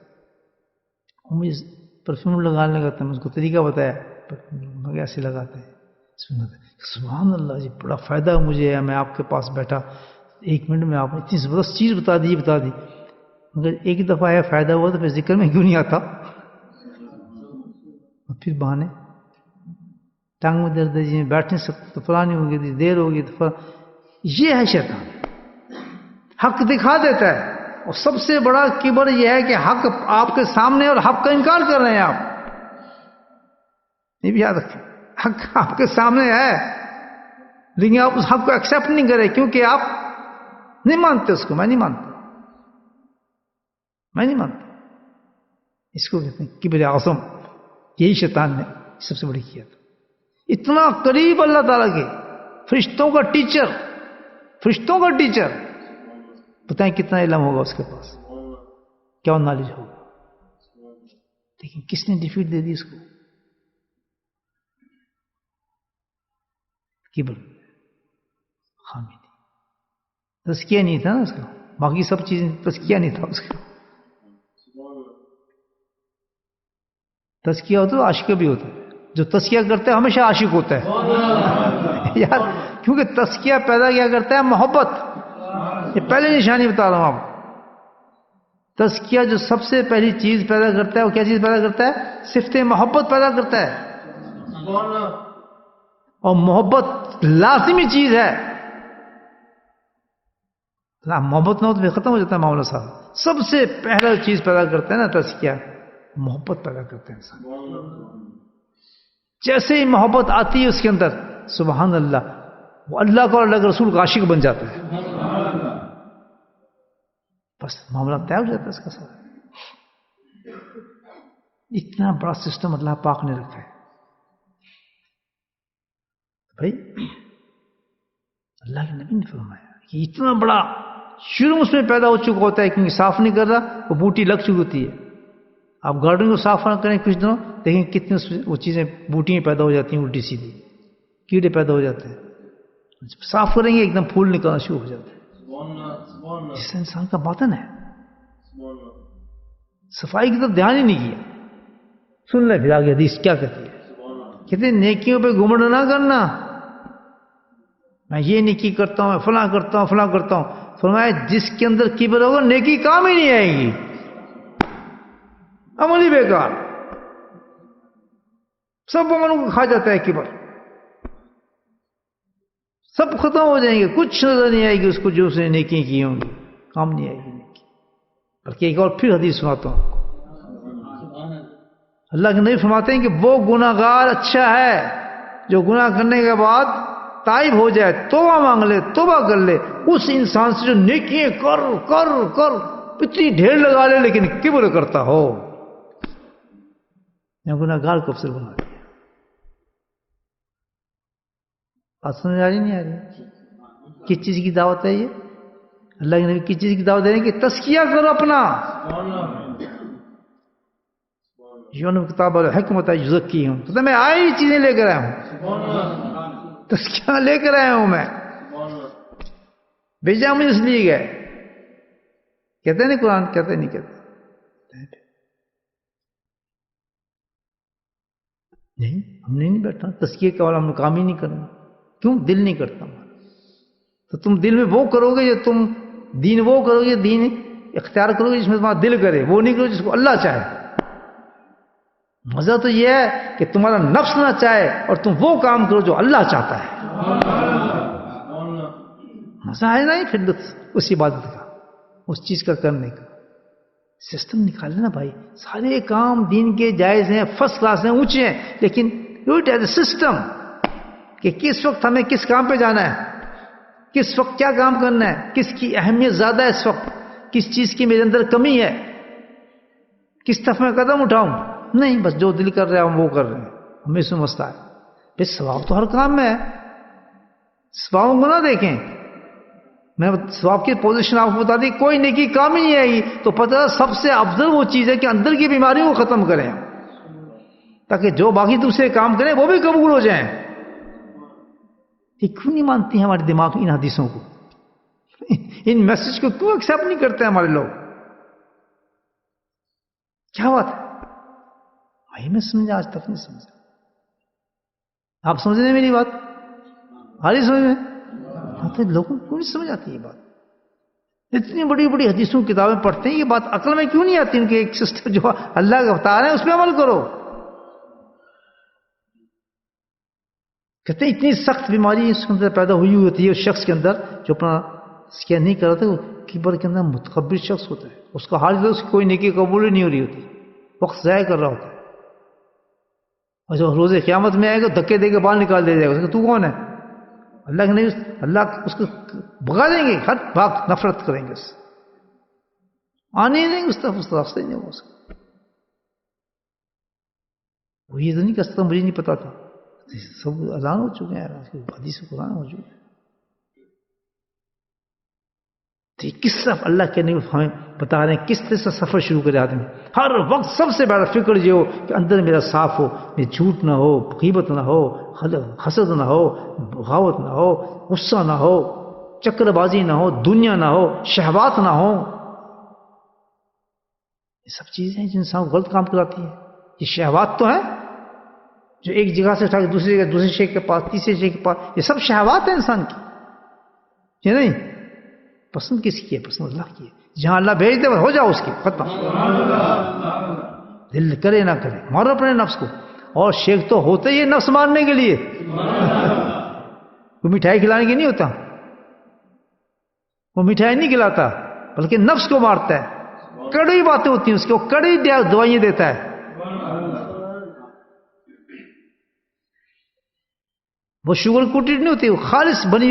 مجھے پرفیوم لگانے لگا تھا، میں اس کو طریقہ بتایا ایسے لگاتے ہیں. سبحان اللہ جی بڑا فائدہ مجھے ہے، میں آپ کے پاس بیٹھا 1 منٹ میں آپ نے اتنی زبردست چیز بتا دی مگر ایک دفعہ ہے فائدہ ہوا تو پھر ذکر میں کیوں نہیں آتا. پھر بہانے ٹانگ میں درد ہے جی میں بیٹھ نہیں سکتا، تو فلانی ہوگی دیر ہوگی تو یہ ہے شیطان. حق دکھا دیتا ہے اور سب سے بڑا کبر یہ ہے کہ حق آپ کے سامنے اور حق کا انکار کر رہے ہیں آپ. یہ بھی یاد رکھیں، حق آپ کے سامنے ہے لیکن آپ اس حق کو ایکسیپٹ نہیں کریں کیونکہ آپ نہیں مانتے اس کو. میں نہیں مانتا. اس کو کہتے ہیں کبر اعظم. یہی شیطان نے سب سے بڑی کیا تھا. اتنا قریب اللہ تعالیٰ کے، فرشتوں کا ٹیچر، بتائیں کتنا علم ہوگا اس کے پاس، کیا نالج ہوگا. لیکن کس نے ڈیفیٹ دے دی اس کو؟ کبر، خامی تھی. تزکیہ نہیں تھا نا اس کا، باقی سب چیزیں تزکیہ نہیں تھا اس کا. تزکیہ ہوتا ہے عاشق بھی ہوتا ہے. جو تزکیہ کرتا ہے ہمیشہ عاشق ہوتا ہے یار، کیونکہ تزکیہ پیدا کیا کرتا ہے محبت. یہ پہلے نشانی بتا رہا ہوں آپ. تزکیہ جو سب سے پہلی چیز پیدا کرتا ہے وہ کیا چیز پیدا کرتا ہے؟ صفت محبت پیدا کرتا ہے. اور محبت لازمی چیز ہے. محبت نہ ہو تو پھر ختم ہو جاتا ہے معاملہ صاحب. سب سے پہلا چیز پیدا کرتا ہے نا تزکیہ، محبت پیدا کرتا ہے انسان. جیسے ہی محبت آتی ہے اس کے اندر، سبحان اللہ، وہ اللہ کا اور اللہ کے رسول کا عاشق بن جاتا ہے. بس معاملہ طے ہو جاتا ہے اس کا ساتھ. اتنا بڑا سسٹم اللہ پاک نے رکھا ہے بھائی. اللہ کے نبی نے فرمایا کہ اتنا بڑا شروع اس میں پیدا ہو چکا ہوتا ہے کیونکہ صاف نہیں کر رہا، وہ بوٹی لگ چکی ہوتی ہے. آپ گارڈن کو صاف نہ کریں کچھ دنوں، دیکھیں کتنے وہ چیزیں بوٹیاں پیدا ہو جاتی ہیں الٹی سیدھی، کیڑے پیدا ہو جاتے ہیں. صاف کریں گے ایک دم پھول نکلنا شروع ہو جاتے ہیں. اس سے انسان کا باطن ہے. صفائی کی طرف دھیان ہی نہیں کیا. سن لیں پھر آگے حدیث کیا کہتی ہے. کہتے ہیں نیکیوں پہ گھمنڈ نہ کرنا. میں یہ نیکی کرتا ہوں، میں فلاں کرتا ہوں، فلاں کرتا ہوں. فرمایا جس کے اندر کبر ہوگا نیکی کام ہی نہیں آئے گی، عمل ہی بیکار. سب عملوں کو کھا جاتا ہے کبر، سب ختم ہو جائیں گے، کچھ نظر نہیں آئے گی اس کو جو اس نے نیکی کی ہوں گی، کام نہیں آئے گی نیکی. بلکہ ایک اور پھر حدیث سناتا ہوں آپ کو. اللہ کے نبی فرماتے ہیں کہ وہ گناہ گار اچھا ہے جو گناہ کرنے کے بعد تائب ہو جائے، توبہ مانگ لے، توبہ کر لے، اس انسان سے جو نیکیاں کر کر کر اتنی ڈھیر لگا لے لیکن کبر کرتا ہو. میں گناہ گار کو افضل بنا دیا. بات سمجھ آ رہی نہیں آ رہی؟ کس چیز کی دعوت ہے یہ؟ اللہ کے نبی کس چیز کی دعوت دے رہے ہیں کہ تزکیہ کرو اپنا. یونم کتاب الحکمت یزکیہم. تو میں آئی چیزیں لے کر آیا ہوں، تزکیہ لے کر آیا ہوں. میں بھیجا مجھے اس لیے گئے. کہتے ہیں نہیں قرآن؟ کہتے نہیں کہتے نہیں. ہم نے نہیں بیٹھا تزکیے کا والا، ہم نے کام ہی نہیں کرنا. کیوں؟ دل نہیں کرتا. تو تم دل میں وہ کرو گے جو تم دین، وہ کرو گے دین اختیار کرو گے جس میں تمہارا دل کرے، وہ نہیں کرو جس کو اللہ چاہے. مزہ تو یہ ہے کہ تمہارا نفس نہ چاہے اور تم وہ کام کرو جو اللہ چاہتا ہے. مزہ ہے نا پھر اس عبادت کا، اس چیز کا کرنے کا. سسٹم نکال لینا بھائی. سارے کام دین کے جائز ہیں، فرسٹ کلاس ہیں، اونچے ہیں، لیکن اٹ ایز اے سسٹم کہ کس وقت ہمیں کس کام پہ جانا ہے، کس وقت کیا کام کرنا ہے، کس کی اہمیت زیادہ ہے اس وقت، کس چیز کی میرے اندر کمی ہے، کس طرف میں قدم اٹھاؤں. نہیں، بس جو دل کر رہا ہے ہم وہ کر رہے ہیں. ہمیں سمجھتا ہے بھائی ثواب تو ہر کام میں ہے، ثواب کو نہ دیکھیں. میں ثواب کی پوزیشن آپ کو بتا دی، کوئی نیکی کام ہی نہیں آئے گی تو پتہ سب سے افضل وہ چیز ہے کہ اندر کی بیماریوں کو ختم کریں تاکہ جو باقی دوسرے کام کریں وہ بھی قبول ہو جائیں. یہ کیوں نہیں مانتی ہیں ہمارے دماغ ان حدیثوں کو؟ ان میسج کو کیوں ایکسیپٹ نہیں کرتے ہمارے لوگ؟ کیا بات ہے بھائی؟ میں سمجھا، آج تک نہیں سمجھا. آپ سمجھ رہے ہیں میری بات؟ آ رہی سمجھ میں؟ تو لوگوں کو نہیں سمجھ آتی یہ بات. اتنی بڑی بڑی حدیثوں کتابیں پڑھتے ہیں، یہ بات عقل میں کیوں نہیں آتی ان کے؟ ایک سسٹم جو اللہ کا بتا رہے ہیں اس پہ عمل کرو. کہتے ہیں اتنی سخت بیماری اس کے اندر پیدا ہوئی ہوتی ہے اس شخص کے اندر جو اپنا اسکین نہیں کر رہا تھا، وہ کبر کے اندر متکبر شخص ہوتا ہے. اس کا حال اس کی کوئی نیکی قبول ہی نہیں ہو رہی ہوتی، وقت ضائع کر رہا ہوتا ہے. اور جو روز قیامت میں آئے گا دھکے دے کے باہر نکال دے جائے گا. تو کون ہے؟ اللہ کے نہیں، اللہ اس کو بھگا دیں گے، ہر بھاگ نفرت کریں گے، اس آنے ہی نہیں اس طرف، اس راستے نہیں ہو سکتا. وہ یہ تو نہیں کر سکتا مجھے نہیں پتا تھا. سب اذان ہو چکے ہیں، حدیث قرآن ہو چکے ہیں. تو کس طرف اللہ کے نہیں ہمیں بتا رہے ہیں کس طرح سے سفر شروع کرے آدمی. ہر وقت سب سے بڑا فکر یہ ہو کہ اندر میرا صاف ہو، میرے جھوٹ نہ ہو، غیبت نہ ہو، حسد نہ ہو، بغاوت نہ ہو، غصہ نہ ہو، چکر بازی نہ ہو، دنیا نہ ہو، شہوات نہ ہو. یہ سب چیزیں ہیں جو انسان کو غلط کام کراتی ہیں. یہ شہوات تو ہیں جو ایک جگہ سے اٹھا کے دوسری جگہ، دوسرے شیخ کے پاس، تیسرے شیخ کے پاس، یہ سب شہوات ہیں انسان کی. یہ نہیں پسند کس کی ہے؟ پسند اللہ کی ہے. جہاں اللہ بھیج دے ہو جاؤ اس کی، ختم. دل کرے نہ کرے، مارو اپنے نفس کو. اور شیخ تو ہوتے ہی نفس مارنے کے لیے. وہ مٹھائی کھلانے کے نہیں ہوتا، وہ مٹھائی نہیں کھلاتا بلکہ نفس کو مارتا ہے. کڑی باتیں ہوتی ہیں اس کو، کڑی دوائیں دیتا ہے. وہ شوگر کوٹیڈ نہیں ہوتی، وہ خالص بنی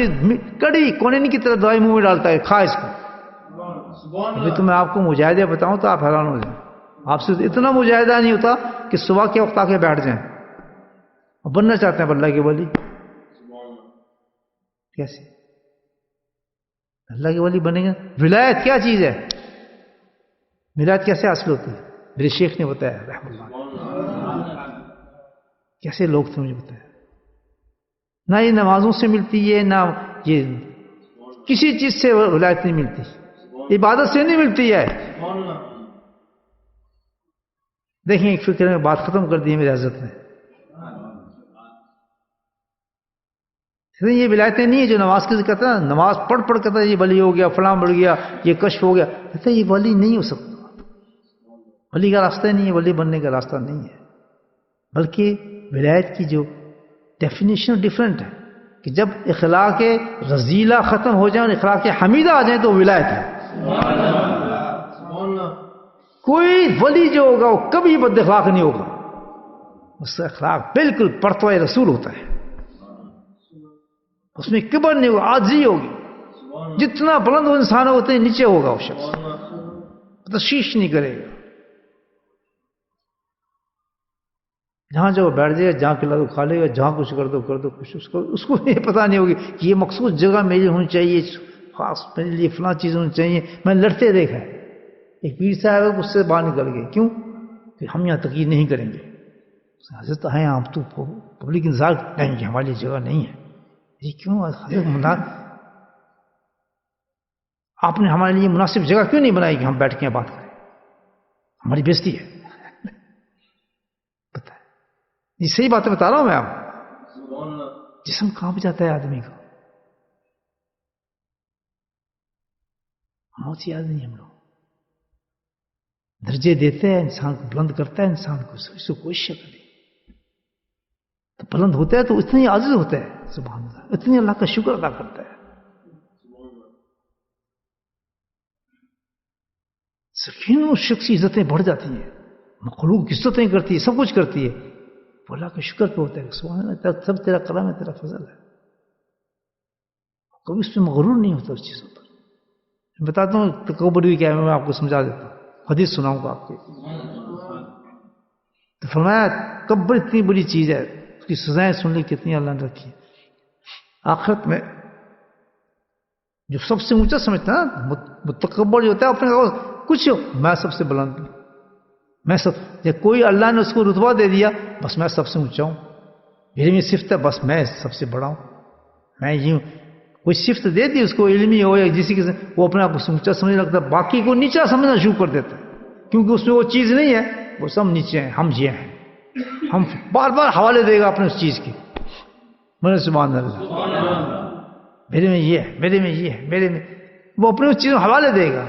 کڑی کونین کی طرح دوائی منہ میں ڈالتا ہے، کھا اس کو. ابھی تو میں آپ کو مجاہدہ بتاؤں تو آپ حیران ہو جائیں. آپ سے اتنا مجاہدہ نہیں ہوتا کہ صبح کے وقت آ کے بیٹھ جائیں اور بننا چاہتے ہیں اللہ کے ولی. کیسے اللہ کے ولی بنے گا؟ ولایت کیا چیز ہے؟ ولایت کیسے حاصل ہوتی ہے؟ میرے شیخ نے بتایا رحمۃ اللہ. کیسے لوگ تھے مجھے بتایا. نہ یہ نمازوں سے ملتی ہے، نہ یہ کسی چیز سے ولایت نہیں ملتی، عبادت سے نہیں ملتی ہے. دیکھیں ایک فکر میں بات ختم کر دی میرے حضرت نے. یہ ولایتیں نہیں ہے جو نماز کے کہتا ہے نماز پڑھ کہتا ہے یہ ولی ہو گیا فلاں بڑھ گیا یہ کشف ہو گیا. کہتا ہے یہ ولی نہیں ہو سکتا. ولی کا راستہ نہیں ہے, ولی بننے کا راستہ نہیں ہے. بلکہ ولایت کی جو ڈیفینیشن ڈفرینٹ ہے کہ جب اخلاق رذیلہ ختم ہو جائیں اور اخلاق حمیدہ آ جائیں تو ولایت ہے. کوئی ولی جو ہوگا وہ کبھی بد اخلاق نہیں ہوگا, اس کا اخلاق بالکل پرتوائے رسول ہوتا ہے, اس میں کبر نہیں ہوگا, عاجزی ہوگی. جتنا بلند وہ انسان ہوتے ہیں نیچے ہوگا وہ شخص, تشویش نہیں کرے گا. جہاں جو بیٹھ جائے گا, جہاں کھلا دو کھا لے گا, جہاں کچھ کر دو کچھ, اس کو یہ پتہ نہیں ہوگی کہ یہ مخصوص جگہ میری ہونی چاہیے, خاص میرے لیے فلاں چیز ہونی چاہیے. میں لڑتے دیکھا ہے ایک پیر صاحب اس سے باہر نکل گئے. کیوں کہ ہم یہاں تقریر نہیں کریں گے. حضرت ہیں ہم تو پبلک انتظار کریں گے, ہماری جگہ نہیں ہے. یہ کیوں حضرت, آپ نے ہمارے لیے مناسب جگہ کیوں نہیں بنائی کہ ہم بیٹھ کے بات کریں, ہماری بےزتی ہے. پتہ ہے یہ صحیح باتیں بتا رہا ہوں میں. آپ جسم کانپ جاتا ہے آدمی کا, موت یاد نہیں. ہم لوگ درجے دیتے ہیں, انسان کو بلند کرتا ہے, انسان کو اس کو کوئی شک نہیں. تو بلند ہوتا ہے تو اتنی عاجز ہوتا ہے, سبحان اللہ, اتنی اللہ کا شکر ادا کرتا ہے. سکین اس شخص کی عزتیں بڑھ جاتی ہیں, مخلوق کی عزتیں کرتی ہے, سب کچھ کرتی ہے, وہ اللہ کے شکر پہ ہوتا ہے. سبحان اللہ, سب تیرا کرم ہے, تیرا فضل ہے. کبھی اس پہ مغرور نہیں ہوتا اس چیزوں پر. میں بتاتا ہوں تکبر بھی کیا ہے, میں آپ کو سمجھا دیتا ہوں, حدیث سناؤں گا آپ کے. تو فرمایا تکبر اتنی بڑی چیز ہے, اس کی سزائیں سن لی کتنی اللہ نے رکھی. آخرت میں جو سب سے اونچا سمجھتا ہے نا, متکبر جو ہوتا ہے اپنے کچھ میں سب سے بلند ہوں, میں سب, جب کوئی اللہ نے اس کو رتبہ دے دیا بس میں سب سے اونچا ہوں, میرے میں صفت ہے بس میں سب سے بڑا ہوں, میں یوں. کوئی صفت دے دی اس کو علمی ہو یا جسی کے, وہ اپنے آپ کو اونچا سمجھنے لگتا ہے, باقی کو نیچا سمجھنا شروع کر دیتا ہے, کیونکہ اس میں وہ چیز نہیں ہے, وہ سب نیچے ہیں, ہم یہ ہیں. ہم بار بار حوالے دے گا اپنے اس چیز کی, میرے سبحان اللہ, میرے میں یہ ہے, میرے میں یہ ہے, میرے میں, وہ اپنے اس چیز میں حوالے دے گا.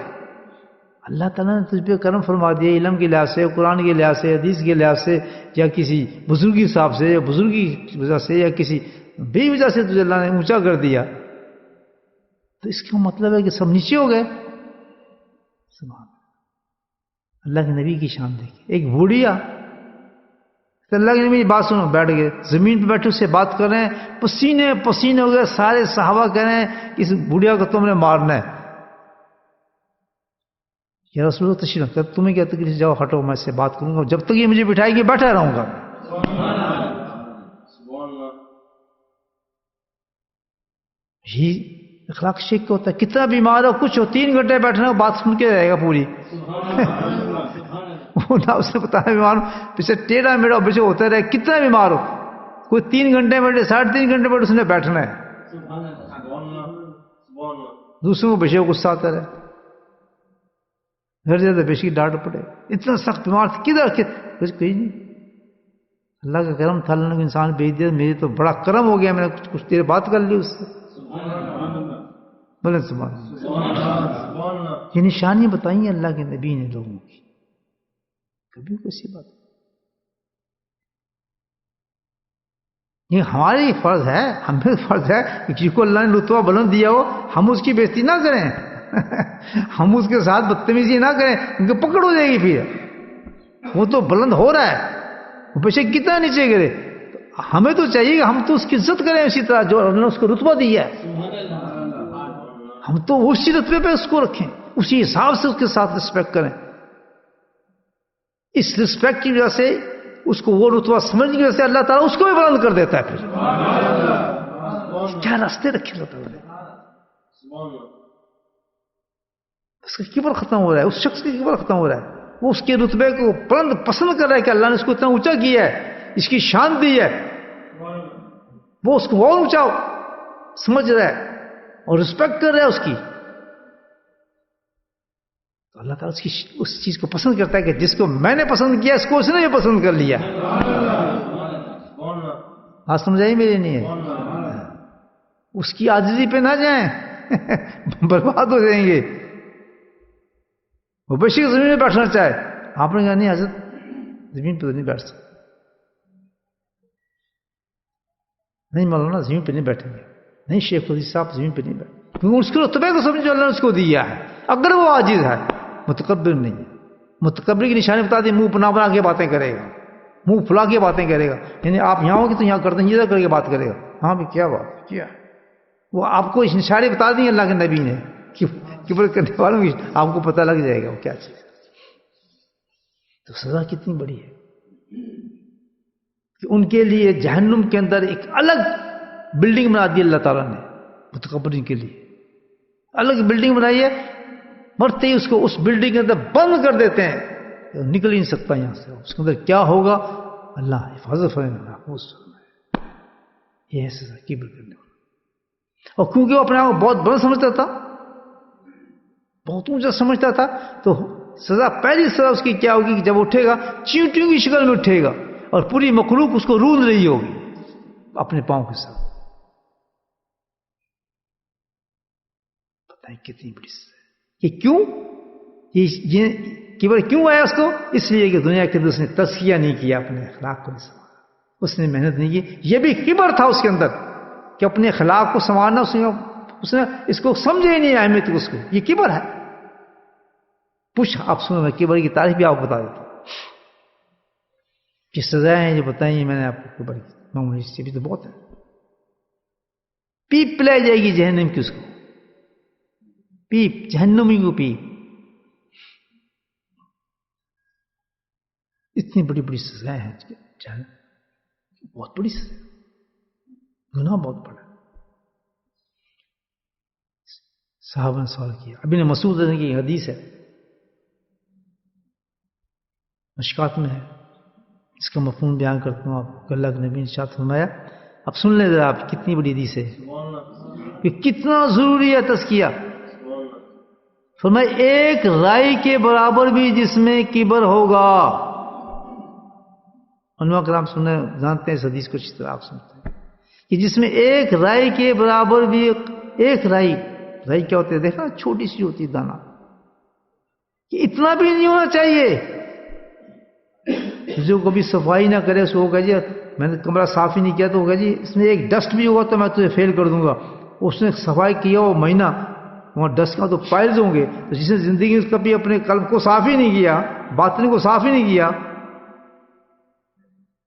اللہ تعالیٰ نے تجھ پہ کرم فرما دیا علم کے لحاظ سے, قرآن کے لحاظ سے, حدیث کے لحاظ سے, یا کسی بزرگی صاحب سے, یا بزرگی کی وجہ سے, یا کسی بے وجہ سے تجھے اللہ نے اونچا کر دیا, تو اس کا مطلب ہے کہ سب نیچے ہو گئے. سبحان اللہ کے نبی کی شان دیکھی. ایک بوڑھیا, اللہ کے نبی بات سنو, بیٹھ گئے زمین پہ بیٹھے, اس سے بات کر رہے ہیں, پسینے پسینے ہو گئے. سارے صحابہ کہہ رہے ہیں اس بوڑھیا کو تم نے مارنا ہے. یا رسول اللہ تشریف رکھتا, تمہیں کیا تکلیف, جاؤ ہٹو, میں اس سے بات کروں گا, جب تک یہ مجھے بٹھائے گی بیٹھا رہوں گا. یہی اخلاق شیخ کا ہوتا ہے. کتنا بیمار ہو, کچھ ہو, 3 گھنٹے بیٹھنا, بات سن کے رہے گا پوری. وہ نہ اس نے بتایا بیمار ہوں, پیچھے ٹیڑھا میڑھا پیچھے ہوتا رہے, کتنا بیمار ہو, کوئی 3 گھنٹے بیٹھے, 3.5 گھنٹے بیٹھے, اس نے بیٹھنا ہے. دوسروں کو پیچھے غصہ آتا رہے, گھر جاتا پیچھے کی ڈانٹ پڑے, اتنا سخت بیمار تھا, کدھر کچھ کہیں نہیں. اللہ کا کرم تھا, اللہ نے انسان بھیج دیا, میرے تو بڑا کرم ہو گیا, میں نے کچھ دیر بات کر لی اس سے. بولے سبحان اللہ. یہ نشانیاں بتائی ہیں اللہ کے نبی نے لوگوں کی, کبھی کوئی بات. یہ ہماری فرض ہے, ہمیں فرض ہے کہ کسی کو اللہ نے رتبہ بلند دیا ہو, ہم اس کی بےزتی نہ کریں, ہم اس کے ساتھ بدتمیزی نہ کریں, ان کو پکڑ ہو جائے گی. پھر وہ تو بلند ہو رہا ہے, وہ پیچھے کتنا نیچے گرے, ہمیں تو چاہیے کہ ہم تو اس کی عزت کریں اسی طرح جو اللہ نے اس کو رتبہ دیا ہے. ہم تو اسی رتبے پہ اس کو رکھیں, اسی حساب سے اس کے ساتھ رسپیکٹ کریں. اس رسپیکٹ کی وجہ سے, اس کو وہ رتبہ سمجھنے کی وجہ سے اللہ تعالیٰ اس کو بھی بلند کر دیتا ہے. پھر کیا راستے رکھے اللہ تعالیٰ نے, اس کا کبر ختم ہو رہا ہے, اس شخص کا کبر ختم ہو رہا ہے. وہ اس کے رتبے کو بلند پسند کر رہا ہے کہ اللہ نے اس کو اتنا اونچا کیا ہے, اس کی شان دی ہے, وہ اس کو اور اونچا سمجھ رہا ہے اور رسپیکٹ کر رہا ہے اس کی. تو اللہ تعالیٰ اس چیز کو پسند کرتا ہے کہ جس کو میں نے پسند کیا اس کو اس نے بھی پسند کر لیا. آج سمجھائی میری نہیں ہے. اس کی عاجزی پہ نہ جائیں برباد ہو جائیں گے. وہ بے شک زمین میں بیٹھنا چاہے, آپ نے کہا نہیں حضرت زمین پہ تو نہیں بیٹھ سکتے. نہیں مولانا زمین پہ نہیں بیٹھیں گے. نہیں شیخ الحدیث صاحب زمین پہ نہیں بیٹھیں, کیونکہ اس کو رتبے کو سمجھو اللہ نے اس کو دیا ہے. اگر وہ عاجز ہے, متکبر نہیں ہے. متکبر کی نشانی بتا دی, منہ بنا بنا کے باتیں کرے گا, منہ پھلا کے باتیں کرے گا. یعنی آپ یہاں ہو کہ تو یہاں کرتے ہیں, ادھر کر کے بات کرے گا. ہاں بھی کیا بات کیا, وہ آپ کو نشانی بتا دی اللہ کے نبی نے. کبر کرنے والوں کی آپ کو پتہ لگ جائے گا وہ کیا چیز. تو سزا کتنی بڑی ہے کہ ان کے لیے جہنم کے اندر ایک الگ بلڈنگ بنا دی اللہ تعالیٰ نے متکبرین کے لیے. الگ بلڈنگ بنائی ہے, مرتے ہی اس کو اس بلڈنگ کے اندر بند کر دیتے ہیں, نکل ہی نہیں سکتا یہاں سے. اس کے اندر کیا ہوگا اللہ حفاظت فرمائے. یہ ہے سزا کبر کرنے والا. اور کیونکہ وہ اپنے آپ کو بہت بڑا سمجھتا تھا, بہت اونچا سمجھتا تھا, تو سزا پہلی سزا اس کی کیا ہوگی کہ جب اٹھے گا چیونٹیوں کی شکل میں اٹھے گا اور پوری مخلوق اس کو روند رہی ہوگی اپنے پاؤں کے ساتھ. پتہ ہے کتنی بڑی سزا ہے. یہ کیوں, یہ کبر کیوں آیا اس کو؟ اس لیے کہ دنیا کے اندر اس نے تزکیہ نہیں کیا, اپنے اخلاق کو نہیں سنبھالا, اس نے محنت نہیں کی. یہ بھی کبر تھا اس کے اندر کہ اپنے اخلاق کو سنوارنا. اس نے اس کو سمجھے ہی نہیں اہمیت اس کو. یہ کبر ہے. پوچھ آپ سنو, میں کبر کی تعریف بھی آپ کو بتا دیتا ہوں. کہ سزائیں ہیں جو بتائیں میں نے آپ کو کبر کی معمولی سے بھی تو بہت ہے. پیپ پلائی جائے گی جہنم کی اس کو, پیپ جہنمی کو پیپ. اتنی بڑی بڑی سزائیں ہیں, بہت بڑی سزا, گناہ بہت بڑا. صحابہ نے سوال کیا. ابن مسعود کی حدیث ہے, مشکات میں ہے, اس کا مفہوم بیان کرتا ہوں آپ کو. اللہ کے نبی نے ارشاد فرمایا, اب سن لیں ذرا آپ, کتنی بڑی حدیث ہے کہ کتنا ضروری ہے تزکیہ. فرمایا ایک رائی کے برابر بھی جس میں کبر ہوگا. علماء کرام سننے جانتے ہیں اس حدیث کو اچھی طرح, آپ سنتے ہیں کہ جس میں ایک رائی کے برابر بھی, ایک رائی کیا ہوتے ہیں دیکھنا, چھوٹی سی ہوتی ہے دانا, کہ اتنا بھی نہیں ہونا چاہیے. جو کبھی صفائی نہ کرے اس کو کہا جی میں نے کمرہ صاف ہی نہیں کیا, تو کہا جی اس میں ایک ڈسٹ بھی ہوگا تو میں تجھے فیل کر دوں گا. اس نے صفائی کیا وہ مہینہ, وہاں ڈسٹ کا تو پائلز ہوں گے. تو جس نے زندگی میں کبھی اپنے قلب کو صاف ہی نہیں کیا, باطن کو صاف ہی نہیں کیا,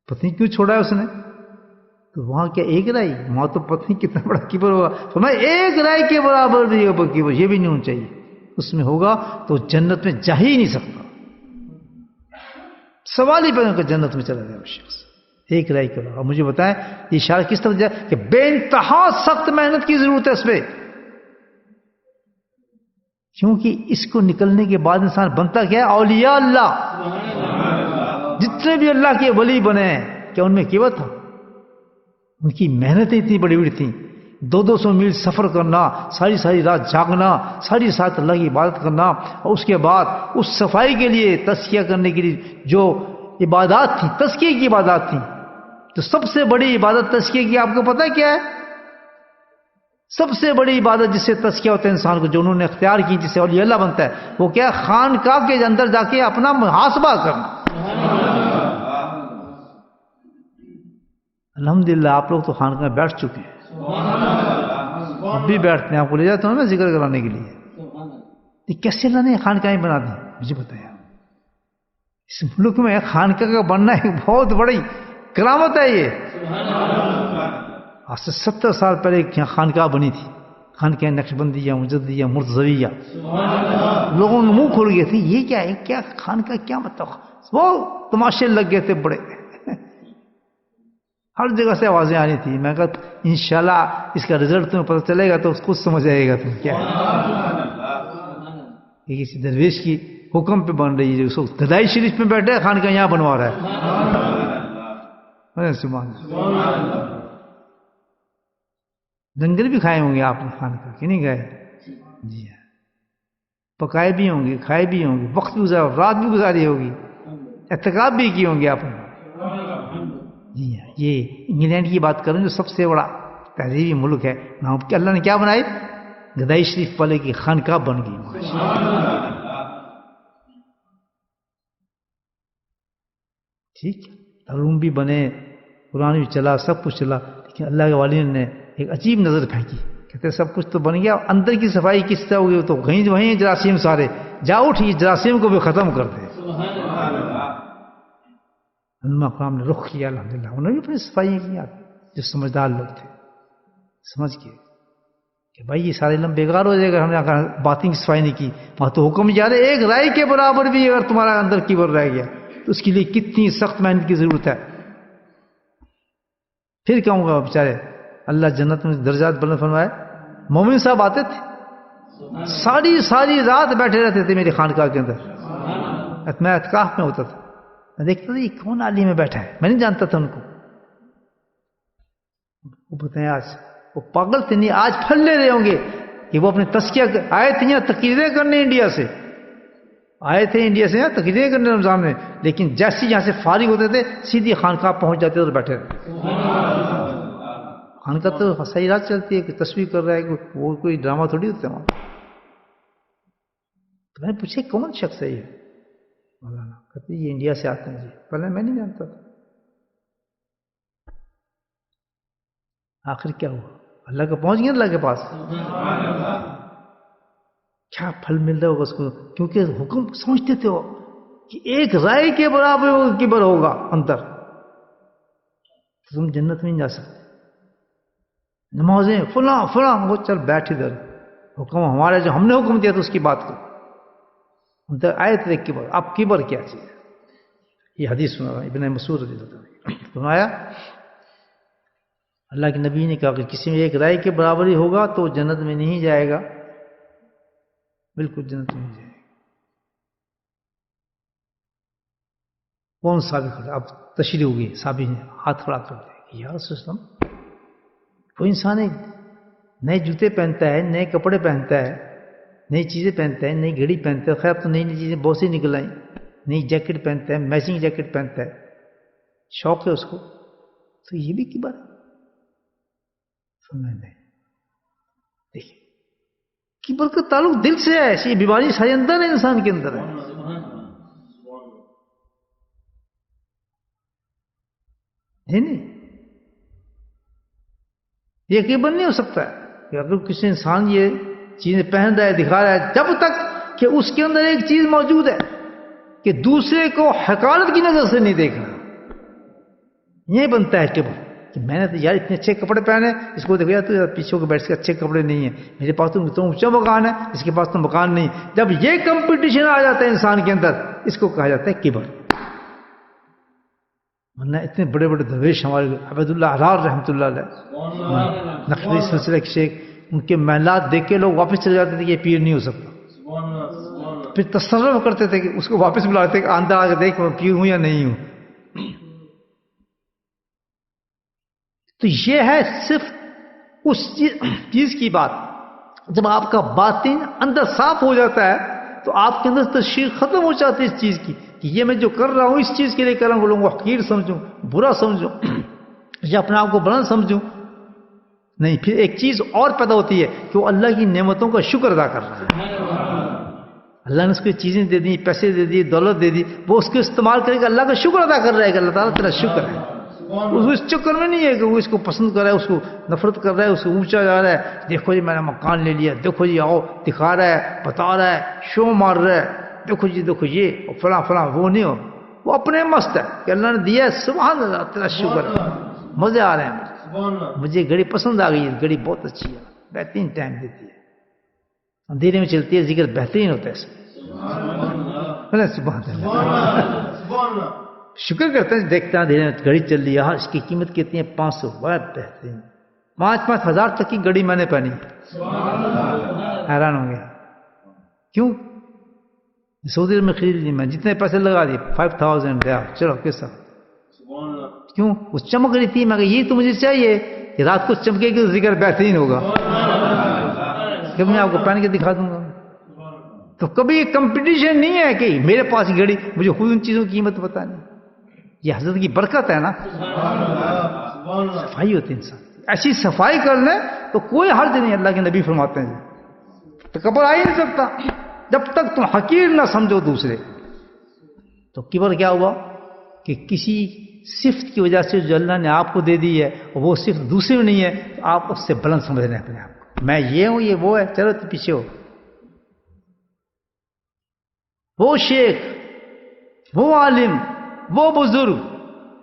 پتنی کیوں چھوڑا ہے اس نے. تو وہاں کیا ایک رائی, وہاں تو پتنی کتنا بڑا کبر ہوگا. تو میں ایک رائی کے برابر بھی کبر, یہ بھی نہیں ہونا چاہیے. اس میں ہوگا تو جنت میں جا ہی نہیں سکتا. سوال ہی پیدا کہ جنت میں چلا گیا وہ شخص ایک رائی کے بعد. اور مجھے بتائیں یہ اشارہ کس طرح جائے کہ بے انتہا سخت محنت کی ضرورت ہے اس پہ, کیونکہ اس کو نکلنے کے بعد انسان بنتا کیا ہے, اولیاء اللہ. جتنے بھی اللہ کے ولی بنے ہیں کیا ان میں کبر تھا؟ ان کی محنتیں اتنی بڑی بڑی تھیں, 200 میل سفر کرنا, ساری رات جاگنا, ساری رات اللہ کی عبادت کرنا, اور اس کے بعد اس صفائی کے لیے, تزکیہ کرنے کے لیے جو عبادات تھیں, تزکیہ کی عبادات تھیں. تو سب سے بڑی عبادت تزکیہ کی آپ کو پتہ کیا ہے؟ سب سے بڑی عبادت جس سے تزکیہ ہوتا ہے انسان کو, جو انہوں نے اختیار کی, جس سے اولیاء اللہ بنتا ہے, وہ کیا ہے؟ خانقاہ کے اندر جا کے اپنا محاسبہ کرنا. الحمدللہ آپ لوگ تو خانقاہ میں بیٹھ چکے ہیں, اب بھی بیٹھتے ہیں, آپ کو لے جاتا ہوں نا ذکر کرانے کے لیے. یہ کیسے اللہ نے خانقاہیں بنا دی مجھے بتایا. اس ملک میں خانقاہ کا بننا ایک بہت بڑی کرامت ہے. یہ آج سے 70 سال پہلے یہاں خانقاہ بنی تھی, خانقاہ نقشبندیہ, مجددیہ, مرتضویہ. لوگوں کے منہ کھل گئے تھے, یہ کیا ہے, کیا خانقاہ, کیا مطلب. وہ تماشے لگ گئے تھے بڑے, ہر جگہ سے آوازیں آ رہی تھی. میں کہا انشاءاللہ اس کا رزلٹ تمہیں پتہ چلے گا تو خود سمجھ آئے گا تم کیا ہے. یہ کسی درویش کی حکم پہ بن رہی ہے, اس کو ددائی شریف میں بیٹھے خانقاہ یہاں بنوا رہا ہے. سبحان اللہ. لنگر بھی کھائے ہوں گے آپ نے خانقاہ کے, نہیں گئے؟ جی ہاں. پکائے بھی ہوں گے، کھائے بھی ہوں گے، وقت بھی گزارا، رات بھی گزاری ہوگی، اعتکاف بھی کیے ہوں گے آپ نے. جی ہاں، یہ انگلینڈ کی بات کروں جو سب سے بڑا تہذیبی ملک ہے، وہاں کہ اللہ نے کیا بنائی؟ گدائی شریف والے کی خانقاہ بن گئی. ٹھیک ہے، علوم بھی بنے، قرآن بھی چلا، سب کچھ چلا، لیکن اللہ کے والد نے ایک عجیب نظر پھینکی. کہتے سب کچھ تو بن گیا، اندر کی صفائی کس طرح ہوگی؟ تو کہیں وہیں جراثیم سارے، جاؤ ٹھیک جراثیم کو بھی ختم کر دے. علماء کرام نے رخ کیا الحمدللہ، انہوں نے بھی اپنی صفائی کیا. جو سمجھدار لوگ تھے سمجھ کے کہ بھائی یہ سارے علم بیکار ہو جائے گا، ہم نے باطن کی صفائی نہیں کی. وہاں تو حکم جا رہے ایک رائے کے برابر بھی اگر تمہارا اندر کبر رہ گیا تو اس کے لیے کتنی سخت محنت کی ضرورت ہے. پھر کہوں گا بیچارے اللہ جنت میں درجات بلند فرمائے. مومن صاحب آتے تھے، ساری رات بیٹھے رہتے تھے میری خانقاہ کے اندر. میں اعتکاف میں ہوتا تھا، میں دیکھتا تھا یہ کون عالم میں بیٹھا ہے، میں نہیں جانتا تھا ان کو. وہ بتائیں آج وہ پاگل تھے نہیں، آج پھل لے رہے ہوں گے کہ وہ اپنے تزکیہ آئے تھے یہاں تقریریں کرنے، انڈیا سے آئے تھے، انڈیا سے یہاں تقریریں کرنے رمضان میں، لیکن جیسے یہاں سے فارغ ہوتے تھے سیدھی خانقاہ پہنچ جاتے اور بیٹھے رہتے. خانقاہ تو صحیح رات چلتی ہے کہ تصویر کر رہا ہے، وہ کوئی ڈرامہ تھوڑی ہوتا ہے وہاں. تو میں نے پوچھے کون شخص ہے یہ؟ مولانا کہتے یہ انڈیا سے آتے ہیں. جی پہلے میں نہیں جانتا تھا. آخر کیا ہوا؟ اللہ کا پہنچ گیا اللہ کے پاس. کیا پھل مل رہا ہوگا اس کو؟ کیونکہ حکم سمجھتے تھے وہ کہ ایک رائے کے برابر کبر ہوگا اندر، تم جنت میں نہیں جا سکتے. نمازیں فلاں وہ چل بیٹھ ادھر، حکم ہمارا جو ہم نے حکم دیا تھا اس کی بات کرو. اندر آئے تھے کبر. اب کبر کیا چیز ہے؟ یہ حدیث سنا رہا ابن مسعود رضی اللہ عنہ فرمایا اللہ کے نبی نے کہا کہ کسی میں ایک رائے کے برابر ہی ہوگا تو جنت میں نہیں جائے گا، بالکل جنت میں نہیں جائے گا. کون ثابت کرتا؟ اب تشریح ہوگی، صحابی نے ہاتھ کھڑا کر دیا کہ یا رسول اللہ، کوئی انسان نئے جوتے پہنتا ہے، نئے کپڑے پہنتا ہے، نئی چیزیں پہنتا ہے، نئی گھڑی پہنتا ہے، خیر اب تو نئی چیزیں بہت سی نکل آئیں، نئی جیکٹ پہنتا ہے، میچنگ جیکٹ پہنتا ہے، شوق ہے اس کو، تو یہ بھی کی بات سمجھ نہیں. دیکھیے کبر کا تعلق دل سے ہے، ایسی بیماری سارے اندر ہے، انسان کے اندر ہے. نہیں یہ کبر نہیں ہو سکتا ہے کہ اگر کسی انسان یہ چیزیں پہن رہا ہے، دکھا رہا ہے، جب تک کہ اس کے اندر ایک چیز موجود ہے کہ دوسرے کو حقارت کی نظر سے نہیں دیکھنا. یہ بنتا ہے کبر کہ میں نے تو یار اتنے اچھے کپڑے پہنے، اس کو دیکھو یار تو پیچھے کو بیٹھ کے اچھے کپڑے نہیں ہیں، میرے پاس تو اونچا مکان ہے، اس کے پاس تو مکان نہیں. جب یہ کمپٹیشن آ جاتا ہے انسان کے اندر، اس کو کہا جاتا ہے کبر. ورنہ اتنے بڑے بڑے درویش ہمارے عبید اللہ احرار رحمۃ اللہ علیہ نقوی سلسلہ کے شیخ، ان کے محلات دیکھ کے لوگ واپس چلے جاتے تھے کہ یہ پیر نہیں ہو سکتا. پھر تصرف کرتے تھے کہ اس کو واپس بلاتے کہ اندر آ کے دیکھ میں پیر ہوں یا نہیں ہوں. تو یہ ہے صرف اس چیز کی بات. جب آپ کا باطن اندر صاف ہو جاتا ہے تو آپ کے اندر تشریح ختم ہو جاتی ہے اس چیز کی کہ یہ میں جو کر رہا ہوں اس چیز کے لیے کر رہا ہوں، لوگوں کو حقیر سمجھوں، برا سمجھوں یا اپنے آپ کو بلند سمجھوں. نہیں، پھر ایک چیز اور پیدا ہوتی ہے کہ وہ اللہ کی نعمتوں کا شکر ادا کر رہا ہے. اللہ نے اس کو چیزیں دے دی، پیسے دے دی، دولت دے دی، وہ اس کو استعمال کرے گا، اللہ کا شکر ادا کر رہا ہے کہ اللہ تعالیٰ تیرا شکر ہے. اس چکر میں نہیں ہے کہ وہ اس کو پسند کر رہا ہے، اس کو نفرت کر رہا ہے، اس کو اونچا جا رہا ہے، دیکھو جی میں نے مکان لے لیا، دیکھو جی آؤ، دکھا رہا ہے، بتا رہا ہے، شو مار رہا ہے، دیکھو جی دیکھو یہ فلاں فلاں. وہ نہیں ہو، وہ اپنے مست ہے کہ اللہ نے دیا ہے، سبحان اللہ تیرا شکر ہے، مزے آ رہے ہیں مجھے گھڑی پسند آ گئی ہے، گھڑی بہت اچھی ہے، بہترین ٹائم دیتی ہے، اندھیرے میں چلتی ہے، ذکر بہترین ہوتا ہے اس میں. سبحان اللہ، شکر کرتے ہیں، دیکھتے ہیں دھیرے گھڑی چل رہی ہے، اس کی قیمت کتنی ہے؟ 500. بہت بہترین، 5,000 تک کی گھڑی میں نے پہنی. حیران ہوں گے کیوں؟ سعودی عرب میں خرید لی میں، جتنے پیسے لگا دیے 5,000 دیا، چلو کس طرح کیوں؟ وہ چمک رہی تھی، میں کہ یہ تو مجھے چاہیے کہ رات کو چمکے گی، ذکر بہترین ہوگا کہ میں آپ کو پہن کے دکھا دوں گا. تو کبھی کمپٹیشن نہیں ہے کہ میرے پاس گھڑی، مجھے خود ان چیزوں کی قیمت بتانی. یہ حضرت کی برکت ہے نا، صفائی ہوتی ہے انسان. ایسی صفائی کر لیں تو کوئی حرج نہیں. اللہ کے نبی فرماتے ہیں تکبر آ ہی نہیں سکتا جب تک تم حقیر نہ سمجھو دوسرے. تو کبر کیا ہوا کہ کسی صفت کی وجہ سے جو اللہ نے آپ کو دے دی ہے اور وہ صفت دوسرے میں نہیں ہے، تو آپ اس سے بلند سمجھ رہے ہیں اپنے آپ کو. میں یہ ہوں، یہ وہ ہے، چلو تو پیچھے ہو. وہ شیخ، وہ عالم، وہ بزرگ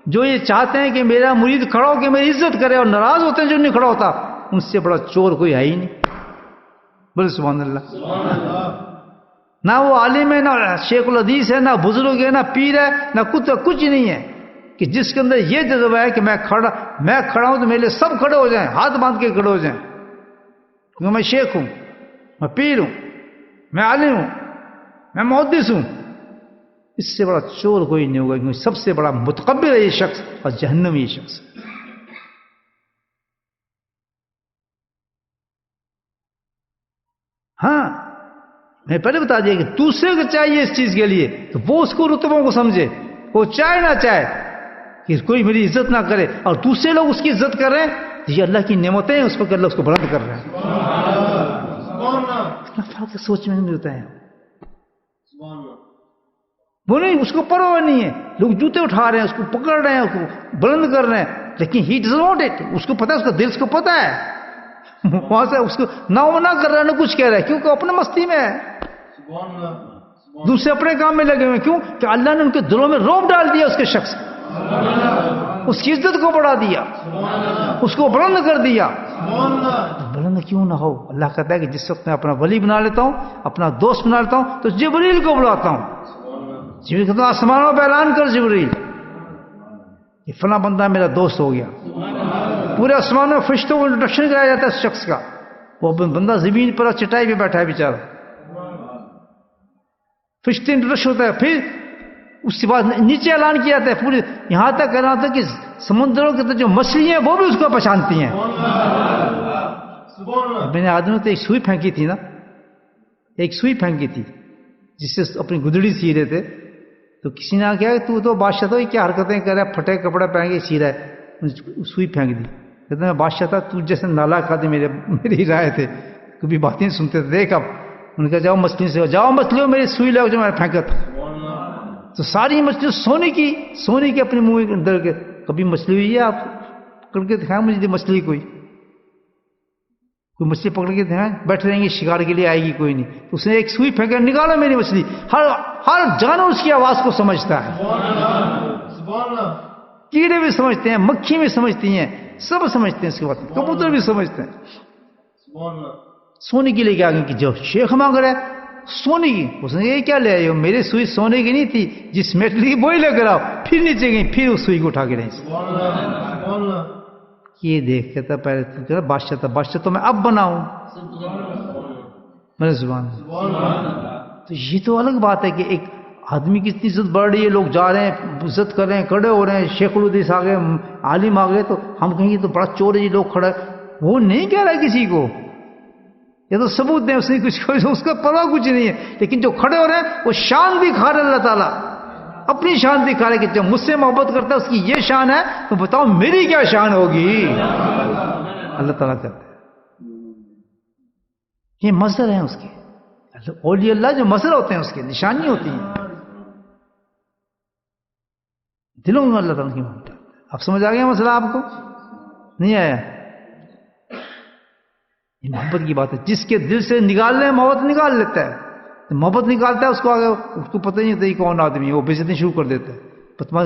جو یہ چاہتے ہیں کہ میرا مرید کھڑا ہو کے میری عزت کرے اور ناراض ہوتے ہیں جو نہیں کھڑا ہوتا، ان سے بڑا چور کوئی ہے ہی نہیں. بولے سبحان اللہ. نہ وہ عالم ہے، نہ شیخ الحدیث ہے، نہ بزرگ ہے، نہ پیر ہے، نہ کچھ نہیں ہے کہ جس کے اندر یہ جذبہ ہے کہ میں کھڑا ہوں تو میرے لیے سب کھڑے ہو جائیں، ہاتھ باندھ کے کھڑے ہو جائیں، کیونکہ میں شیخ ہوں، میں پیر ہوں، میں عالم ہوں، میں محدث ہوں. اس سے بڑا چور کوئی نہیں ہوگا، کیونکہ سب سے بڑا متکبر ہے یہ شخص اور جہنمی یہ شخص. ہاں میں پہلے بتا دیا کہ دوسرے کو چاہیے اس چیز کے لیے تو وہ اس کو رتبوں کو سمجھے، وہ چاہے نہ چاہے کہ کوئی میری عزت نہ کرے اور دوسرے لوگ اس کی عزت کر رہے ہیں، تو یہ اللہ کی نعمتیں ہیں، اس پر اللہ اس کو بلند کر رہے ہیں. اتنا فرق سوچ میں نہیں ہوتا ہے. وہ نہیں، اس کو پرواہ نہیں ہے. لوگ جوتے اٹھا رہے ہیں، اس کو پکڑ رہے ہیں، اس کو بلند کر رہے ہیں، لیکن ہی ڈزنٹ وانٹ اٹ. اس کو پتا ہے، اس کا دل اس کو پتا ہے، وہاں سے اس کو نہ وہ نہ کر رہا ہے نہ کچھ کہہ رہا ہے، کیونکہ اپنے مستی میں ہے. دوسرے اپنے کام میں لگے ہوئے. کیوں کہ اللہ نے ان کے دلوں میں رعب ڈال دیا اس کے شخص، اس کی عزت کو بڑھا دیا، اس کو بلند کر دیا. بلند کیوں نہ ہو؟ اللہ کہتا ہے کہ جس وقت میں اپنا ولی بنا لیتا ہوں، اپنا دوست بنا لیتا ہوں، تو جبریل کو بلاتا ہوں. جبریل کہتا ہے آسمانوں پہ اعلان کر جبریل، یہ فلاں بندہ میرا دوست ہو گیا. پورے آسمان میں فرشتوں کو انٹروڈکشن کرایا جاتا ہے اس شخص کا. وہ بندہ زمین پر چٹائی پہ بیٹھا ہے بیچارہ، فرشتے انٹروڈکشن ہوتا ہے. پھر اس کے بعد نیچے اعلان کیا جاتا ہے، پورے یہاں تک کہنا تھا کہ سمندروں کے اندر جو مچھلی ہیں وہ بھی اس کو پہچانتی ہیں. میں نے آدمی تو ایک سوئی پھینکی تھی نا، ایک سوئی پھینکی تھی جس سے اپنی گدڑی سی رہے تھے. تو کسی نے کہا کہ تو بادشاہ تو کیا حرکتیں کر رہا ہے، پھٹے کپڑے پہن کے سی رہا ہے. سوئی پھینک دی. کہتے میں بادشاہ تھا، تو جیسے نالا کھاتے میری رائے تھے، کبھی باتیں سنتے تھے. دیکھ اب ان کا جاؤ مچھلی سے، جاؤ مچھلیوں میری سوئی لاؤ جو میں نے پھینکا تھا. تو ساری مچھلی سونے کی اپنے منہ کے اندر کے. کبھی مچھلی ہوئی ہے آپ پکڑ کے دکھائیں مجھے مچھلی، کوئی مچھلی پکڑ کے دکھائیں. بیٹھے رہیں گے شکار کے لیے، آئے گی کوئی نہیں. تو اس نے ایک سوئی پھینکا، نکالا میری مچھلی. ہر جانور اس کی آواز کو سمجھتا ہے. کیڑے بھی سمجھتے ہیں، مکھی بھی سمجھتی ہیں، سب سمجھتے ہیں اس کے بعد. کبوتر بھی سمجھتے ہیں. سونے کے لیے کیا کہ جو شیخ مانگ رہا ہے سونے کی، اس نے یہ کیا لے آئے ہو؟ میری سوئی سونے کی نہیں تھی، جس میٹل کی وہی لے کر آؤ. پھر نیچے گئی، پھر اس سوئی کو اٹھا کے رہی. یہ دیکھ کے تھا پہلے تو بادشاہ تھا، بادشاہ تو میں اب بناؤں. میرے زبان تو یہ تو الگ بات ہے کہ ایک آدمی کی اتنی عزت بڑھ رہی ہے، لوگ جا رہے ہیں عزت کر رہے ہیں، کھڑے ہو رہے ہیں، شیخ الحدیث آ گئے، عالم آ گئے، تو ہم کہیں گے تو بڑا چور ہے یہ لوگ کھڑے. وہ نہیں کہہ رہا کسی کو، یہ تو ثبوت دیں، اس نے کچھ اس کا پرواہ کچھ نہیں ہے. لیکن جو کھڑے ہو رہے ہیں وہ شان دکھا رہے. اللہ تعالیٰ اپنی شان دکھا رہے کہ جب مجھ سے محبت کرتا ہے اس کی یہ شان ہے، تو بتاؤ میری کیا شان ہوگی. اللہ تعالیٰ کہتے ہیں یہ مظہر ہیں اس کے. اولیاء اللہ جو مظہر ہوتے ہیں اس کے نشانی ہوتی ہیں دلوں میں. اللہ تعالیٰ کی محبت. اب سمجھ آ گیا مسئلہ؟ آپ کو نہیں آیا؟ یہ محبت کی بات ہے. جس کے دل سے نکال لیں محبت نکال لیتا ہے. محبت نکالتا ہے اس کو آگے اس کو پتہ نہیں ہوتا یہ کون آدمی ہے. وہ بےعزتی شروع کر دیتا ہے،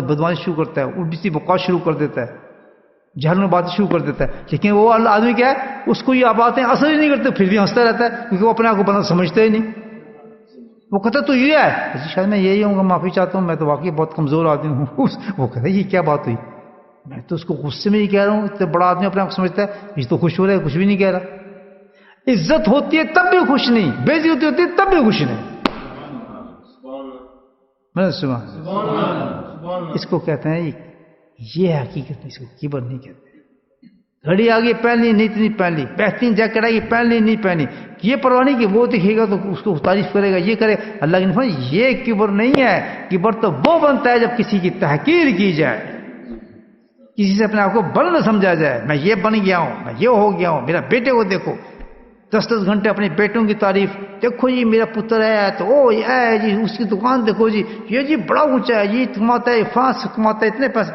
بدماشی شروع کرتا ہے، الٹی بکواس شروع کر دیتا ہے، جہل میں باتیں شروع کر دیتا ہے. لیکن وہ آدمی کیا ہے، اس کو یہ باتیں اثر ہی نہیں کرتے، پھر بھی ہنستا رہتا ہے، کیونکہ وہ اپنے آپ کو بنا سمجھتا ہی نہیں. وہ کہتا تو یہ ہے، شاید میں یہی ہوں گا، معافی چاہتا ہوں، میں تو واقعی بہت کمزور آدمی ہوں. وہ کہتا ہے یہ کیا بات ہوئی، میں تو اس کو غصے میں ہی کہہ رہا ہوں. اتنا بڑا آدمی اپنے آپ کو سمجھتا ہے، یہ تو خوش ہو رہا ہے، کچھ بھی نہیں کہہ رہا. عزت ہوتی ہے تب بھی خوش نہیں، بے عزتی ہوتی ہے تب بھی خوش نہیں. اس کو کہتے ہیں یہ حقیقت نہیں، اس کو کبر نہیں کہتے. گھڑی آ گئی پہن لی، نہیں اتنی پہن لی، بہترین جیکٹ آئی پہن لی، نہیں پہنی، یہ پرواہ نہیں کہ وہ دکھے گا تو اس کو تعریف کرے گا، یہ کرے. اللہ کے نبی یہ کبر نہیں ہے. کبر تو وہ بنتا ہے جب کسی کی تحقیر کی جائے، کسی سے اپنے آپ کو بلند سمجھا جائے. میں یہ بن گیا ہوں، میں یہ ہو گیا ہوں، میرا بیٹے کو دیکھو 10 گھنٹے اپنے بیٹوں کی تعریف، دیکھو جی میرا پتر ہے تو او یہ ہے جی، اس کی دکان دیکھو جی، یہ جی بڑا اونچا ہے، یہ کماتا ہے، فانس کماتا ہے، اتنے پیسے.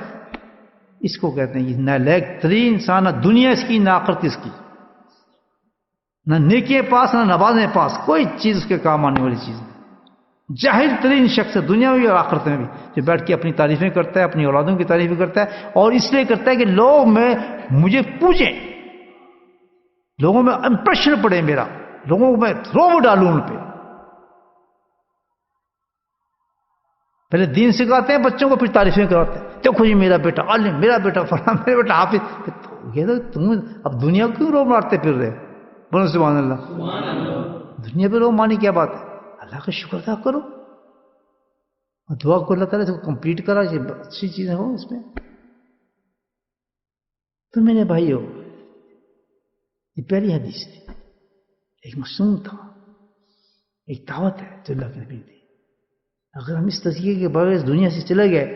اس کو کہتے ہیں یہ نالائق ترین انسان، نہ دنیا اس کی نہ آخرت اس کی، نہ نیکی پاس نہ نمازیں پاس، کوئی چیز اس کے کام آنے والی چیز نہیں. جاہل ترین شخص ہے دنیا میں بھی اور آخرت میں بھی، جو بیٹھ کے اپنی تعریفیں کرتا ہے، اپنی اولادوں کی تعریفیں کرتا ہے، اور اس لیے کرتا ہے کہ لوگ مجھے پوچھیں، لوگوں میں امپریشن پڑے میرا، لوگوں کو میں روب ڈالوں ان پہ. پہلے دین سکھاتے ہیں بچوں کو، پھر تعریفیں کراتے ہیں، دیکھو جی میرا بیٹا عالم، میرا بیٹا فلاں، میرا بیٹا حافظ. یہ تو تم اب دنیا کو کیوں روب مارتے پھر رہے؟ بولو سبحان اللہ. دنیا پہ روب مانی کیا بات ہے؟ اللہ کا شکر ادا کرو اور دعا کو اللہ تعالیٰ سے کمپلیٹ کرا کہ اچھی چیزیں ہو اس میں. تو میرے بھائیو، یہ پہلی حدیث تھی، ایک معصوم تھا، ایک دعوت ہے جو اللہ کے نبی دی. اگر ہم اس تزکیے کے بغیر اس دنیا سے چلے گئے،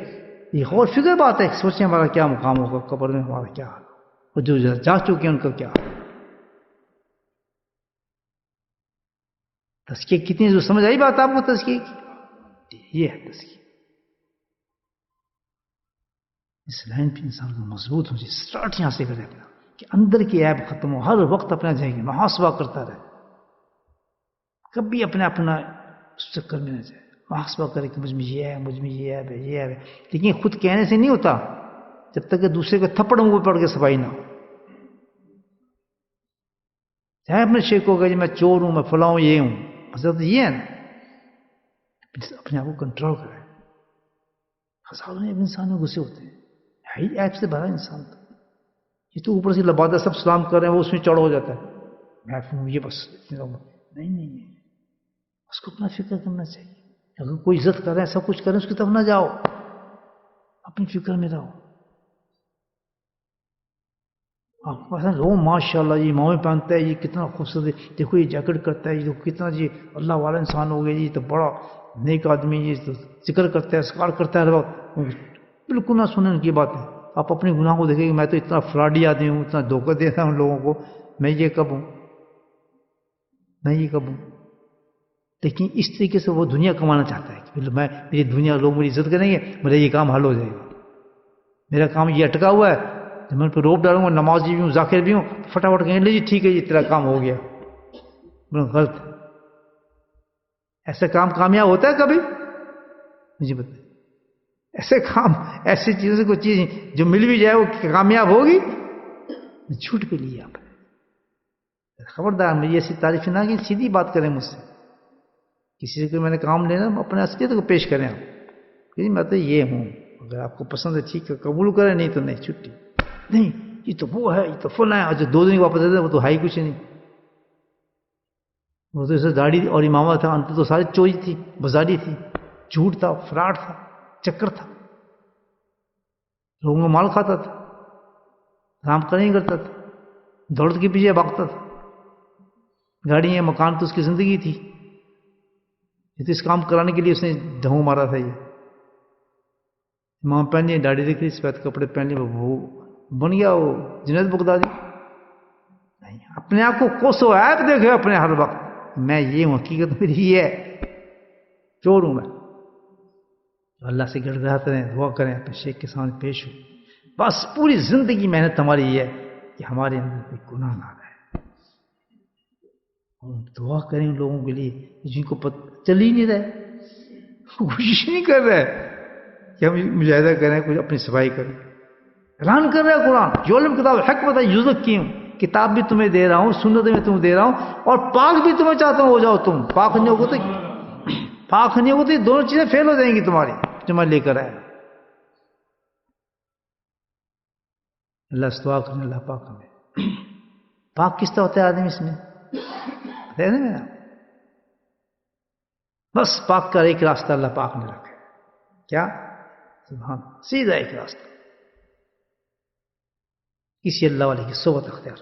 یہ غور فکر بات ہے کہ سوچیں ہمارا کیا مقام ہوگا قبر میں، ہمارا کیا حال، اور جو جا چکے ہیں ان کا کیا حال. تزکیہ کتنی جو سمجھ آئی بات آپ کو تزکیے کی؟ یہ ہے تزکیہ. اس لائن پہ انسان کو مضبوط ہو جائے، سٹارٹ یہاں سے کرے اپنا، کہ اندر کی عیب ختم ہو، ہر وقت اپنا جائے گی محاسبہ کرتا رہے، کبھی اپنا اس چکر میں نہ جائے. محاسبہ کرے کہ مجھ میں یہ ہے، مجھ میں یہ ہے، یہ ہے. لیکن خود کہنے سے نہیں ہوتا، جب تک کہ دوسرے کو تھپڑ منہ پڑ کے صفائی نہ ہو. چاہے اپنے شیخ کو کہ میں چور ہوں، میں فلاں ہوں، یہ ہوں، مطلب یہ ہے نا، اپنے آپ کو کنٹرول کرے. ہزاروں انسان میں گھسے ہوتے ہیں، ہے ہی ایپ سے بھرا انسان. تو یہ تو اوپر سے لبادہ سب سلام کر رہے ہیں، وہ اس میں چڑھ ہو جاتا ہے، میں ہوں یہ بس نہیں، اس کو اپنا فکر کرنا چاہیے. اگر کوئی عزت کر رہے ہیں، سب کچھ کر رہے ہیں، اس کی طرف نہ جاؤ، اپنی فکر میں رہو. آپ کو پتا ہے ماشاء اللہ یہ امام پہنتا ہے، یہ کتنا خوبصورت ہے، دیکھو یہ جیکٹ کرتا ہے، یہ کتنا جی اللہ والا انسان ہو گیا، یہ تو بڑا نیک آدمی، یہ تو ذکر کرتا ہے، اسکار کرتا ہے ہر وقت. بالکل نہ سنیں ان کی باتیں. آپ اپنے گناہ کو دیکھیں کہ میں تو اتنا فراڈی آدمی ہوں، اتنا دھوکہ دیتا ہوں لوگوں کو، میں یہ کب ہوں، میں یہ کب ہوں. لیکن اس طریقے سے وہ دنیا کمانا چاہتا ہے کہ میری دنیا، لوگ میری عزت کریں گے، میرا یہ کام حل ہو جائے گا. میرا کام یہ اٹکا ہوا ہے، جب میں ان پہ روپ ڈالوں گا، نمازی بھی ہوں، ذاکر بھی ہوں، فٹافٹ کہیں لے جی ٹھیک ہے، یہ تیرا کام ہو گیا. غلط. ایسا کام کامیاب ہوتا ہے کبھی؟ مجھے بتائیں، ایسے کام، ایسی چیزوں سے کوئی چیز جو مل بھی جائے وہ کامیاب ہوگی؟ جھوٹ پہ لیے آپ. خبردار میری ایسی تعریف نہ کہ سیدھی بات کریں مجھ سے. کسی سے میں نے کام لینا، اپنے اصلیت کو پیش کریں آپ کہ میں تو یہ ہوں، اگر آپ کو پسند ہے ٹھیک ہے قبول کریں، نہیں تو نہیں، چھٹی. نہیں یہ تو وہ ہے، یہ تو فلاں ہے، اور جو 2 دن واپس آتے ہیں وہ تو ہے ہی کچھ نہیں. وہ تو اسے داڑھی اور امامہ تھا، انت تو ساری چوری تھی، بازاری تھی، جھوٹ تھا، فراڈ تھا، چکر تھا، لوگوں کو مال کھاتا تھا، آرام کا نہیں کرتا تھا، دولت کے پیچھے بھاگتا تھا. گاڑیاں مکان تو اس کی زندگی تھی، یہ تو اس کام کرانے کے لیے اس نے ڈھونگ مارا تھا. یہ امام پہن لیے، داڑھی دکھ رہی، سفید کپڑے پہن لیے، وہ بن گیا وہ جنید بغدادی. نہیں، اپنے آپ کو کوسو عیب دیکھے اپنے ہر وقت، میں یہ ہوں، حقیقت میری یہ ہے، چور ہوں میں. اللہ سے گڑ گڑاتے رہیں، دعا کریں، اپنے شیخ کے سامنے پیش ہو. بس پوری زندگی محنت ہماری یہ ہے کہ ہمارے اندر کوئی گناہ نہ رہے، اور دعا کریں ان لوگوں کے لیے جن کو چل ہی نہیں رہے، کوشش نہیں کر رہے کہ ہم مجاہدہ کریں، کچھ اپنی صفائی کریں. اعلان کر رہا ہے قرآن، جو علم کتاب حق بتا یوزک کی ہوں، کتاب بھی تمہیں دے رہا ہوں، سنت میں تمہیں دے رہا ہوں، اور پاک بھی تمہیں چاہتا ہوں ہو جاؤ. تم پاک نہیں ہوگے تو یہ دونوں چیزیں فیل ہو جائیں گی تمہاری جو میں لے کر آیا. اللہ سے دعا کریں، اللہ پاک ہمیں. پاک کس طرح ہوتا ہے آدمی اس میں بتایا نا، بس پاک کا ایک راستہ اللہ پاک نے رکھا ہے، کیا؟ سبحان، سیدھا ایک راستہ. کسی اللہ والے کی صحبت اختیار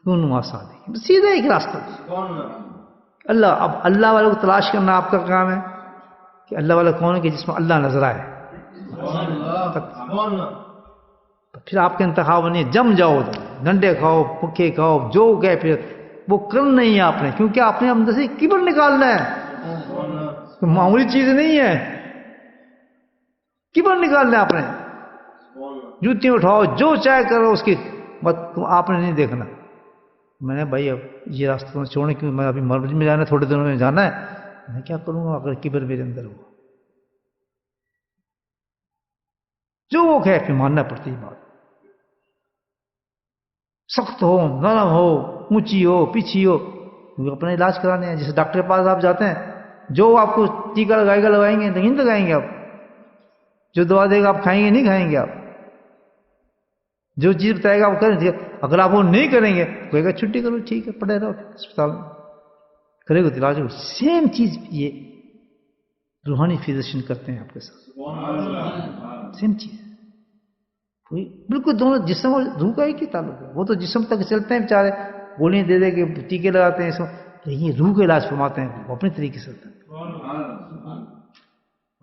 دونوں آسان ہے، سیدھا ایک راستہ. اب اللہ والے کو تلاش کرنا آپ کا کام ہے کہ اللہ والا کون ہے کہ جس میں اللہ نظر آئے. تو پھر آپ کا انتخاب نہیں ہے، جم جاؤ، گنڈے کھاؤ، پکے کھاؤ، جو گئے پھر وہ کرنا نہیں ہے آپ نے، کیونکہ آپ نے اندر سے کبر نکالنا ہے. تو معمولی چیز نہیں ہے، کبر نکالنا ہے آپ نے. جوتی اٹھاؤ، جو چاہے کرو اس کی بات آپ نے نہیں دیکھنا. میں نے بھائی اب یہ راستہ چھوڑنے کیوں، میں ابھی مرض میں جانا ہے، تھوڑے دنوں میں جانا ہے، میں کیا کروں گا اگر کبر میرے اندر ہو. جو وہ کہے پھر ماننا پڑتی ہے بات، سخت ہو، نرم ہو، اونچی ہو، پیچھی ہو، وہ اپنا علاج کرانے ہیں. جیسے ڈاکٹر کے پاس آپ جاتے ہیں، جو آپ کو ٹیکا لگائیں گے نہیں لگائیں گے آپ، جو دوا دے گا آپ کھائیں گے نہیں کھائیں گے آپ، جو چیز بتائے گا آپ کریں گے. اگر آپ وہ نہیں کریں گے کہے گا چھٹی کرو، ٹھیک ہے پڑے رہو اسپتال میں، کرے گا تو علاج ہوگا. سیم چیز یہ روحانی فزیشین کرتے ہیں آپ کے ساتھ، سیم چیز بالکل. دونوں جسم اور روح کا ایک ہی تعلق ہے. وہ تو جسم تک چلتے ہیں بیچارے، گولیاں دے دے کے ٹیکے لگاتے ہیں اس میں، لیکن یہ روح کا علاج فرماتے ہیں وہ اپنے طریقے سے ہوتا ہے.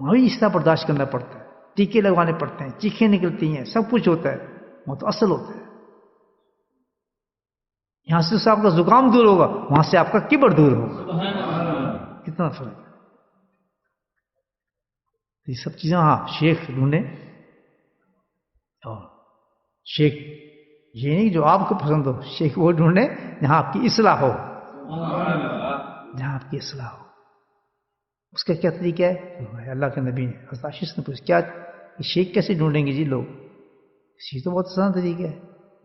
وہاں بھی اس طرح برداشت کرنا پڑتا ہے، ٹیکے لگوانے پڑتے ہیں، چیخیں نکلتی ہیں، سب کچھ ہوتا ہے، وہ تو اصل ہوتا ہے. یہاں سے آپ کا زکام دور ہوگا، وہاں سے آپ کا کبر دور ہوگا. کتنا فرق ہے. یہ سب چیزیں ہاں شیخ ڈھونڈیں. اور شیخ یہ نہیں جو آپ کو پسند ہو، شیخ وہ ڈھونڈیں جہاں آپ کی اصلاح ہو، جہاں آپ کی اصلاح ہو. اس کا کیا طریقہ ہے؟ اللہ کے نبی نے حضرت عائشہ نے پوچھا کیا شیخ کیسے ڈھونڈیں گے جی لوگ؟ یہ تو بہت آسان طریقہ ہے.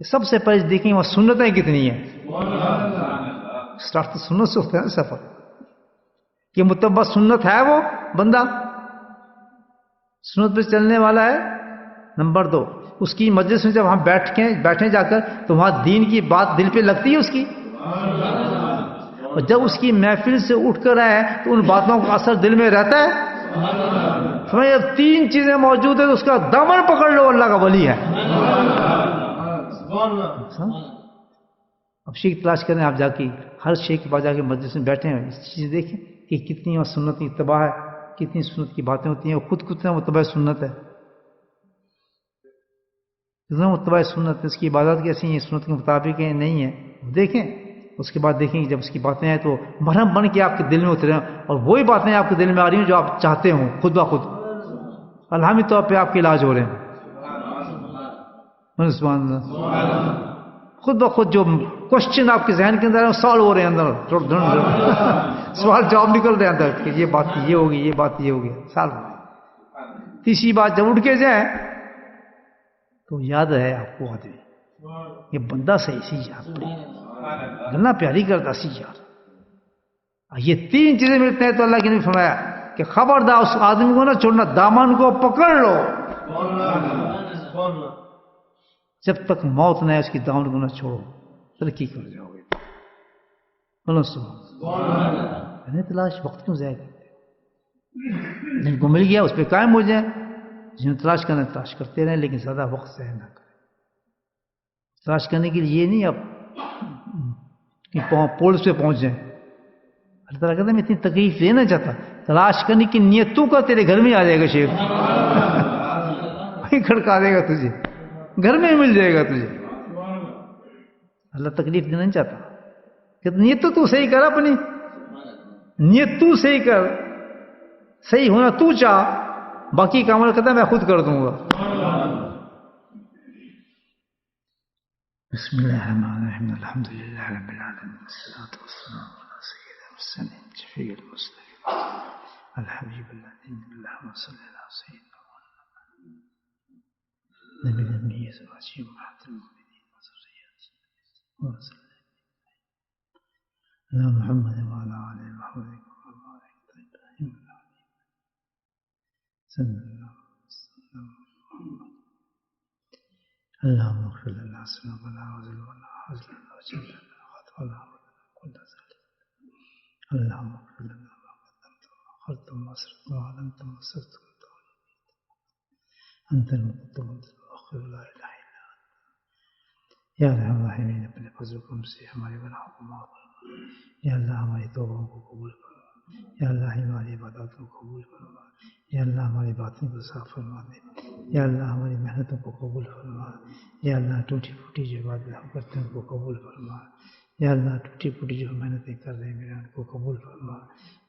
سب سے پہلے دیکھیں وہاں سنتیں کتنی ہیں. اسٹارٹ تو سنت سے ہوتا ہے نا سفر، کہ متبع سنت ہے وہ بندہ، سنت پہ چلنے والا ہے. نمبر 2، اس کی مجلس میں جب ہم بیٹھیں جا کر تو وہاں دین کی بات دل پہ لگتی ہے اس کی، اور جب اس کی محفل سے اٹھ کر آئے تو ان باتوں کا اثر دل میں رہتا ہے. سمجھ جب 3 چیزیں موجود ہیں تو اس کا دامن پکڑ لو، اللہ کا ولی ہے. اب شیخ تلاش کریں آپ جا کے، ہر شیخ کے پاس جا کے مجلس میں بیٹھے ہیں، اس چیز دیکھیں کہ کتنی سنت کی اتباع ہے، کتنی سنت کی باتیں ہوتی ہیں، اور خود کتنا متبع سنت ہے، کتنا متبع سنت ہے، اس کی عبادت کیسی ہیں، سنت کے مطابق ہیں نہیں ہیں، دیکھیں. اس کے بعد دیکھیں کہ جب اس کی باتیں آئیں تو مرہم بن کے آپ کے دل میں اترے ہیں، اور وہی باتیں آپ کے دل میں آ رہی ہیں جو آپ چاہتے ہوں خود بخود، الہامی طور پہ آپ کے علاج ہو رہے ہیں. سبحان اللہ. خود بخود جو کوشچن آپ کے ذہن کے اندر سالو ہو رہے ہیں، اندر سوال جواب نکل رہے ہیں اندر کہ یہ بات یہ ہوگی، یہ بات یہ ہوگی، سالو ہو رہی. تیسری بات جب اٹھ کے جائیں تو یاد رہے آپ کو آدمی یہ بندہ صحیح سی یار گلنا پیاری کرتا سی یار. یہ 3 چیزیں ملتے ہیں تو اللہ کے نے فرمایا کہ خبردار اس آدمی کو نہ چھوڑنا، دامن کو پکڑ لو، جب تک موت نہ ہے اس کی دامن کو نہ چھوڑو، ترقی کر جاؤ گے. میں نے تلاش وقت کیوں ضائع کرتے، جن کو مل گیا اس پہ قائم ہو جائیں، جنہیں تلاش کرنا تلاش کرتے رہیں، لیکن زیادہ وقت ضائع نہ کریں. تلاش کرنے کے لیے یہ نہیں آپ کہ پولس پہ پہنچ جائیں. اللہ تعالیٰ کہتا ہے میں اتنی تکلیف دینا چاہتا، تلاش کرنے کی نیت تو کر، تیرے گھر میں آ جائے گا شیخ، وہیں کھڑکا دے گا تجھے، گھر میں مل جائے گا تجھے. اللہ تکلیف دینا نہیں چاہتا، کہ نیت تو صحیح کر، اپنی نیت تو صحیح کر، صحیح ہونا تو چاہ، باقی کا عمل کرتا ہے میں خود کر دوں گا. بسم اللہ الرحمن الرحیم الحمد للہ رب العالمین والصلاة والسلام علی سید المرسلین شفیع المسلمین الحبیب الذین اللہم صلی اللہ سیدنا نبی النبی ازواجہ امہات المؤمنین وذریاتہ اللہ محمد وعلی آلہ وصحبہ وسلم صلی اللہ اللهم اغفر لنا ذنوبنا وذنوبنا وحزننا وجلنا وخطانا كل ذلك. اللهم اغفر لنا ما قدمت وما أخرت وما أسررت وما أعلنت وما أسررت انت المقدم انت المؤخر لا الہ الا انت یا ارحم الراحمین اپنے فضل و کرم سے ہمارے گناہوں کو معاف فرما یا اللہ ہماری توبوں کو قبول فرما یا اللہ ہماری عباداتوں کو قبول فرما یا اللہ ہماری باتوں کو صاف فرما دے یا اللہ ہماری محنتوں کو قبول فرما یا اللہ ٹوٹی پھوٹی جو عبادت ہم کرتے ہیں ان کو قبول فرما یا اللہ ٹوٹی پھوٹی جو محنتیں کر رہے ہیں میرے ان کو قبول فرما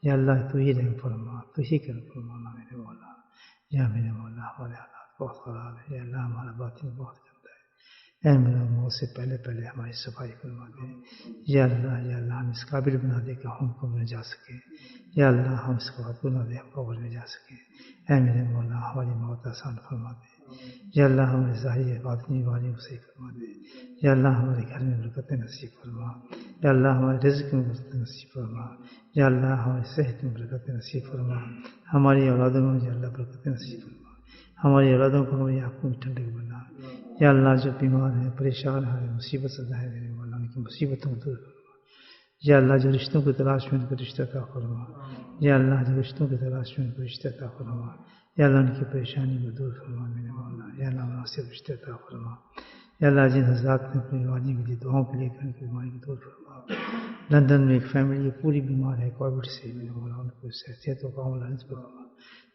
یا اللہ تو ہی رحم فرما تو ہی کرم فرمانا میرے مولا یا میرے مولا ہمارے حالات بہت خراب ہے یا اللہ ہمارا باطن بہت گندا ہے اے میرا موت سے پہلے پہلے ہماری صفائی فرما دے یا اللہ ہم اس قابل بنا دے کہ ہم قبر میں جا سکیں یا اللہ ہم اس قابل بنا دے ہم قبر میں جا سکیں اے میرے مولا ہماری موت آسان فرما دے یا اللہ ہمارے ظاہری باطنی بیماریوں کو صحیح فرما دے یا اللہ ہمارے گھر میں برکت نصیب فرما یا اللہ ہمارے رزق میں برکت نصیب فرما یا اللہ ہماری صحت میں برکت نصیب فرما ہماری اولادوں میں یا اللہ برکت نصیب فرما ہماری اولادوں کو ہماری آنکھوں میں ٹھنڈک بنا یا اللہ جو بیمار ہیں پریشان ہیں مصیبت سے ظاہر ہے مولا ان کی مصیبتوں کو دور فرما یا اللہ جو رشتوں کی تلاش میں ان کو رشتہ عطا فرما یا اللہ جو رشتوں کی تلاش میں ان کو رشتہ عطا فرما یا اللہ ان کی پریشانی کو دور فرما میرے مولا یا اللہ مناسب رشتہ عطا فرما یا اللہ جن حضرات نے اپنی بیماری کے لیے دعاؤں کے لیے ان کی بیماری کو دور فرما لندن میں ایک فیملی پوری بیمار ہے کووڈ سے میرے مولا ان کو صحت و کامل رزق فرما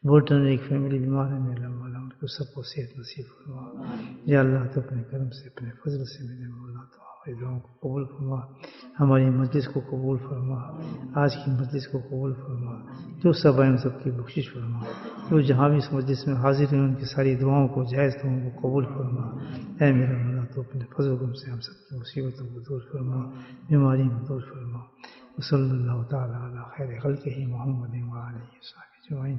بولٹن میں ایک فیملی بیمار ہے میرے مولا ان کو سب کو صحت نصیب فرما یا اللہ تو اپنے کرم سے اپنے فضل سے میرے مولا تو ہماری دعاؤں کو قبول فرما ہماری مجلس کو قبول فرما آج کی مجلس کو قبول فرما جو سب ہیں ان سب کی بخشش فرما جو جہاں بھی اس مجلس میں حاضر ہیں ان کی ساری دعاؤں کو جائز دعاؤں کو قبول فرما اے میرا مولا تو اپنے فضل و کرم سے ہم سب کی مصیبتوں کو دور فرما بیماری کو دور فرما وصلی اللہ تعالیٰ علی خیر خلقہ محمد وآلہ وصحبہ اجمعین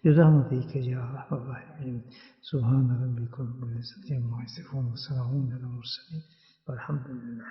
برحمتک یا ارحم الراحمین سبحان ربک رب العزة عما یصفون وسلام علی المرسلین والحمد للہ